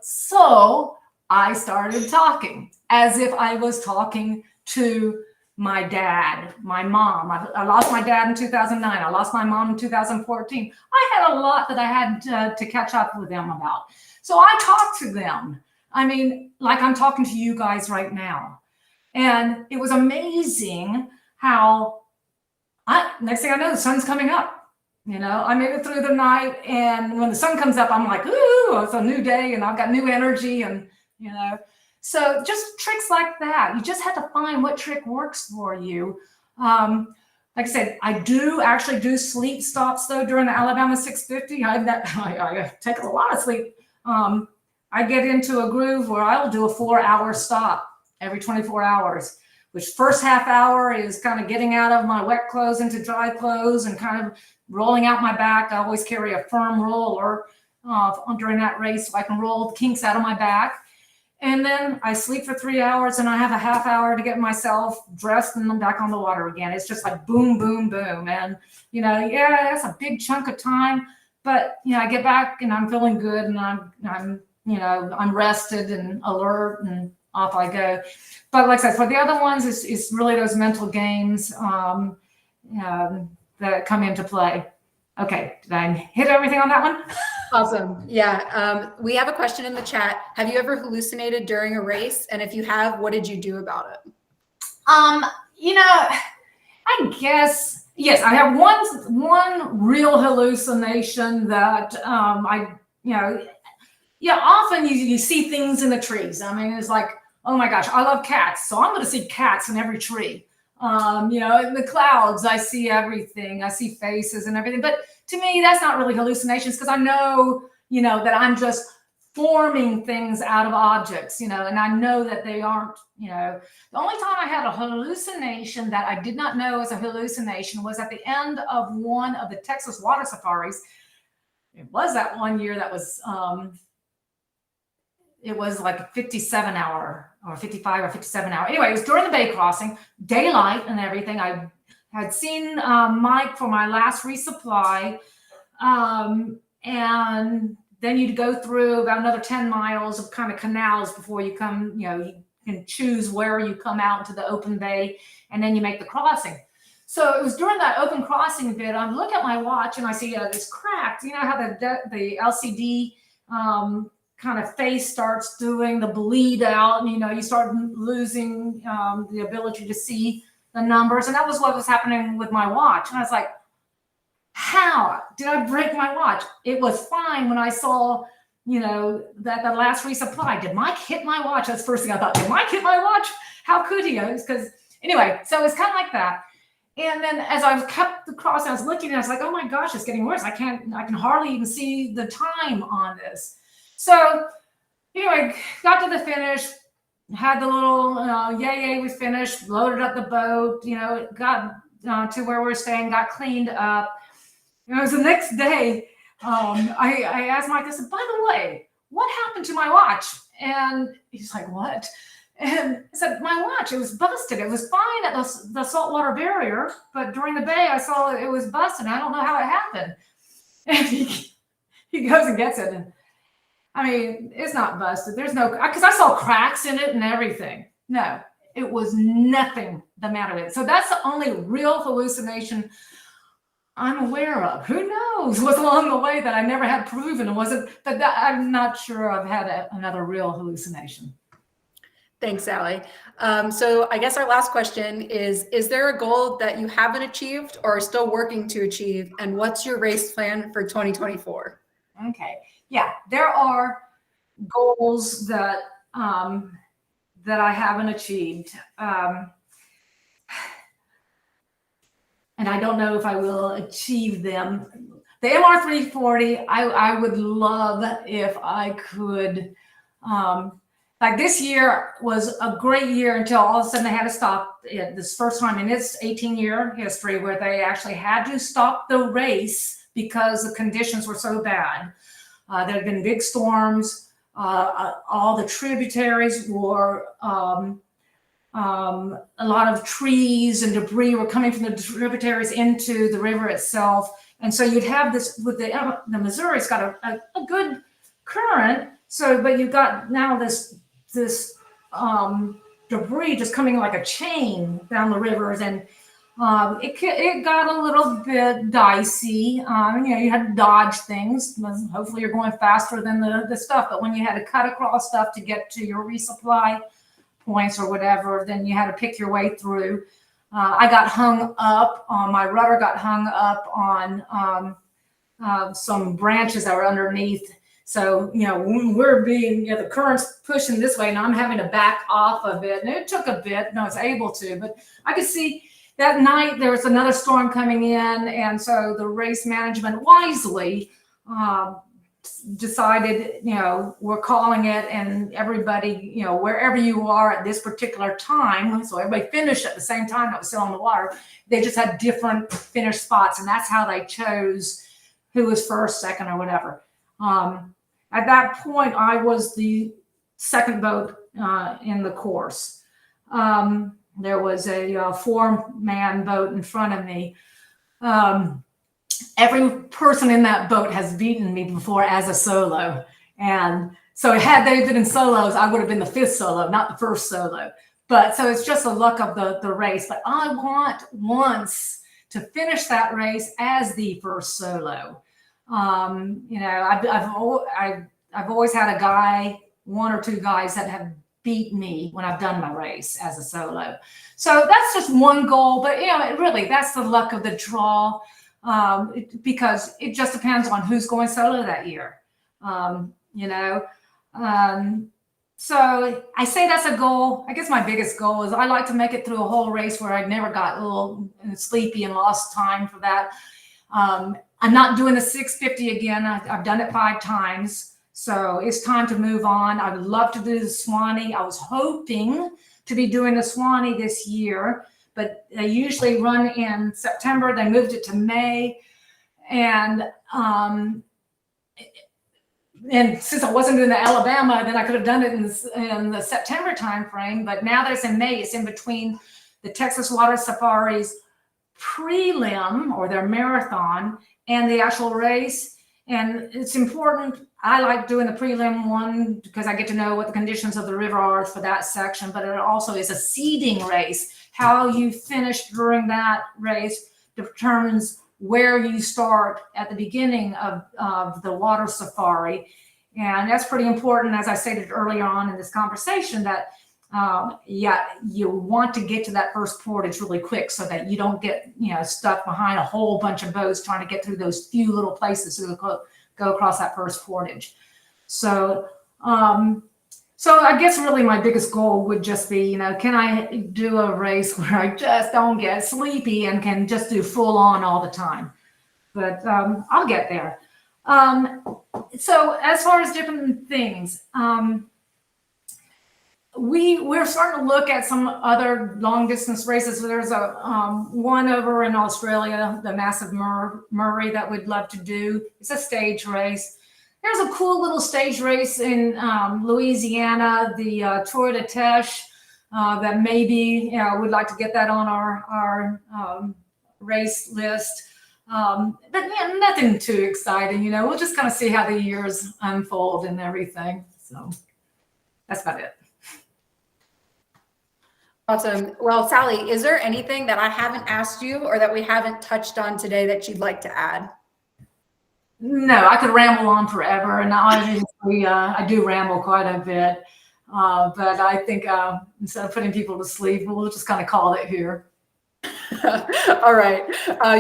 so I started talking as if I was talking to my dad, my mom. I lost my dad in 2009. I lost my mom in 2014. I had a lot that I had to catch up with them about. So I talked to them. I mean, like I'm talking to you guys right now. And it was amazing how next thing I know, the sun's coming up. I made it through the night. And when the sun comes up, I'm like, ooh, it's a new day and I've got new energy. And, so just tricks like that. You just have to find what trick works for you. Like I said, I actually do sleep stops though during the Alabama 650. I take a lot of sleep. I get into a groove where I'll do a 4-hour stop every 24 hours, which first half hour is kind of getting out of my wet clothes into dry clothes and kind of rolling out my back. I always carry a firm roller during that race so I can roll the kinks out of my back. And then I sleep for 3 hours and I have a half hour to get myself dressed and I'm back on the water again. It's just like boom, boom, boom. And, that's a big chunk of time, but, I get back and I'm feeling good and I'm rested and alert and off I go. But like I said, for the other ones, it's really those mental games that come into play. Okay, did I hit everything on that one? Awesome. Yeah. We have a question in the chat. Have you ever hallucinated during a race? And if you have, what did you do about it? I guess, yes, I have one real hallucination that often you see things in the trees. I mean, it's like, oh my gosh, I love cats. So I'm going to see cats in every tree. In the clouds, I see everything. I see faces and everything. But to me, that's not really hallucinations because I know, that I'm just forming things out of objects, and I know that they aren't, the only time I had a hallucination that I did not know was a hallucination was at the end of one of the Texas water safaris. It was that one year that was, it was like a 57 hour or 55 or 57 hour. Anyway, it was during the bay crossing, daylight and everything. I had seen Mike for my last resupply. And then you'd go through about another 10 miles of kind of canals before you come, you can choose where you come out into the open bay and then you make the crossing. So it was during that open crossing bit, I look at my watch and I see this cracked, how the LCD kind of face starts doing the bleed out and, you start losing the ability to see the numbers. And that was what was happening with my watch. And I was like, how did I break my watch? It was fine when I saw, that the last resupply. Did Mike hit my watch? That's the first thing I thought. Did Mike hit my watch? How could he? Because anyway, so it's kind of like that. And then as I kept the cross, I was looking and I was like, oh my gosh, it's getting worse. I can hardly even see the time on this. So anyway, got to the finish, had the little yay, we finished, loaded up the boat, got to where we're staying, got cleaned up. It was the next day. I asked Mike, I said, by the way, what happened to my watch? And he's like, what? And I said, my watch, it was busted. It was fine at the saltwater barrier, but during the bay, I saw it was busted. I don't know how it happened. And he goes and gets it. And I mean, it's not busted. There's no, because I saw cracks in it and everything. No, it was nothing the matter with it. So that's the only real hallucination I'm aware of. Who knows what's along the way that I never had proven. It wasn't, but I'm not sure I've had another real hallucination. Thanks, Salli. So I guess our last question is there a goal that you haven't achieved or are still working to achieve? And what's your race plan for 2024? Okay. Yeah, there are goals that that I haven't achieved. And I don't know if I will achieve them. The MR340, I would love if I could, like this year was a great year until all of a sudden they had to stop it. This first time in its 18-year history where they actually had to stop the race because the conditions were so bad. There had been big storms. All the tributaries were, a lot of trees and debris were coming from the tributaries into the river itself. And so you'd have this with the Missouri's got a good current. So, but you've got now this debris just coming like a chain down the rivers, and it got a little bit dicey. You had to dodge things. Hopefully you're going faster than the stuff, but when you had to cut across stuff to get to your resupply points or whatever, then you had to pick your way through. I got hung up on, my rudder got hung up on some branches that were underneath. So, when we're being, the current's pushing this way and I'm having to back off of it. And it took a bit, and I was able to, but I could see that night there was another storm coming in. And so the race management wisely decided, we're calling it, and everybody, wherever you are at this particular time, so everybody finished at the same time that was still on the water. They just had different finish spots, and that's how they chose who was first, second, or whatever. At that point, I was the second boat in the course. There was a 4-man boat in front of me. Every person in that boat has beaten me before as a solo. And so had they been in solos, I would have been the 5th solo, not the 1st solo. But so it's just the luck of the race. But I want once to finish that race as the 1st solo. I've always had a guy, 1 or 2 guys that have beat me when I've done my race as a solo. So that's just one goal, but really that's the luck of the draw, because it just depends on who's going solo that year. So I say that's a goal. I guess my biggest goal is I like to make it through a whole race where I never got a little sleepy and lost time for that. I'm not doing the 650 again. I've done it 5 times. So it's time to move on. I would love to do the Swanee. I was hoping to be doing the Swanee this year, but they usually run in September. They moved it to May. And since I wasn't doing the Alabama, then I could have done it in the September timeframe. But now that it's in May, it's in between the Texas Water Safari's prelim, or their marathon, and the actual race. And it's important. I like doing the prelim one because I get to know what the conditions of the river are for that section, but it also is a seeding race. How you finish during that race determines where you start at the beginning of the water safari. And that's pretty important, as I stated earlier on in this conversation, that you want to get to that first portage really quick so that you don't get stuck behind a whole bunch of boats trying to get through those few little places to go across that first portage. So so I guess really my biggest goal would just be, can I do a race where I just don't get sleepy and can just do full on all the time? But I'll get there. So as far as different things, we're starting to look at some other long distance races. There's a one over in Australia, the Massive Murray, that we'd love to do. It's a stage race. There's a cool little stage race in Louisiana, the Tour de Teche. that maybe, would like to get that on our race list. But nothing too exciting, we'll just kind of see how the years unfold and everything. So that's about it. Awesome. Well, Salli, is there anything that I haven't asked you or that we haven't touched on today that you'd like to add? No, I could ramble on forever, and obviously I do ramble quite a bit. But I think instead of putting people to sleep, we'll just kind of call it here. All right.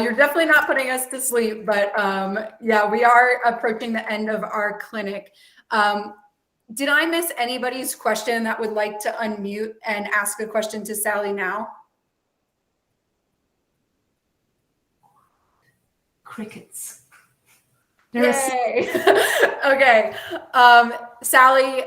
You're definitely not putting us to sleep, but yeah, we are approaching the end of our clinic. Did I miss anybody's question that would like to unmute and ask a question to Salli now? Crickets. Yay. Okay. Salli,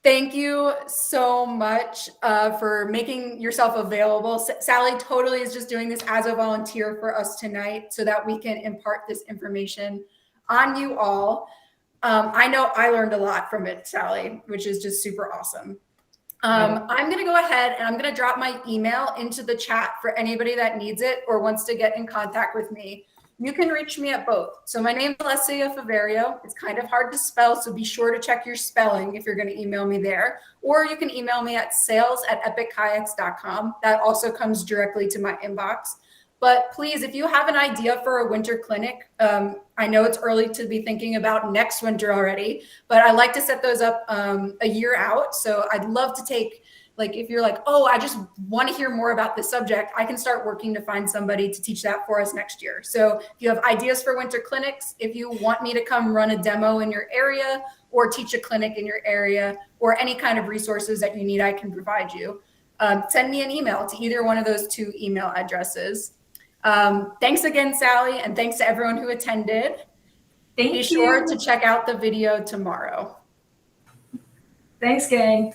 thank you so much for making yourself available. Salli totally is just doing this as a volunteer for us tonight so that we can impart this information on you all. I know I learned a lot from it, Salli, which is just super awesome. I'm going to go ahead and I'm going to drop my email into the chat for anybody that needs it or wants to get in contact with me. You can reach me at both. So my name is Salli O'Donnell. It's kind of hard to spell, so be sure to check your spelling if you're going to email me there. Or you can email me at sales@epickayaks.com. That also comes directly to my inbox. But please, if you have an idea for a winter clinic, I know it's early to be thinking about next winter already, but I like to set those up a year out. So I'd love to take, like, if you're like, oh, I just want to hear more about this subject, I can start working to find somebody to teach that for us next year. So if you have ideas for winter clinics, if you want me to come run a demo in your area or teach a clinic in your area or any kind of resources that you need, I can provide you. Send me an email to either one of those two email addresses. Thanks again, Salli, and thanks to everyone who attended. Thank you. Be sure to check out the video tomorrow. Thanks, gang.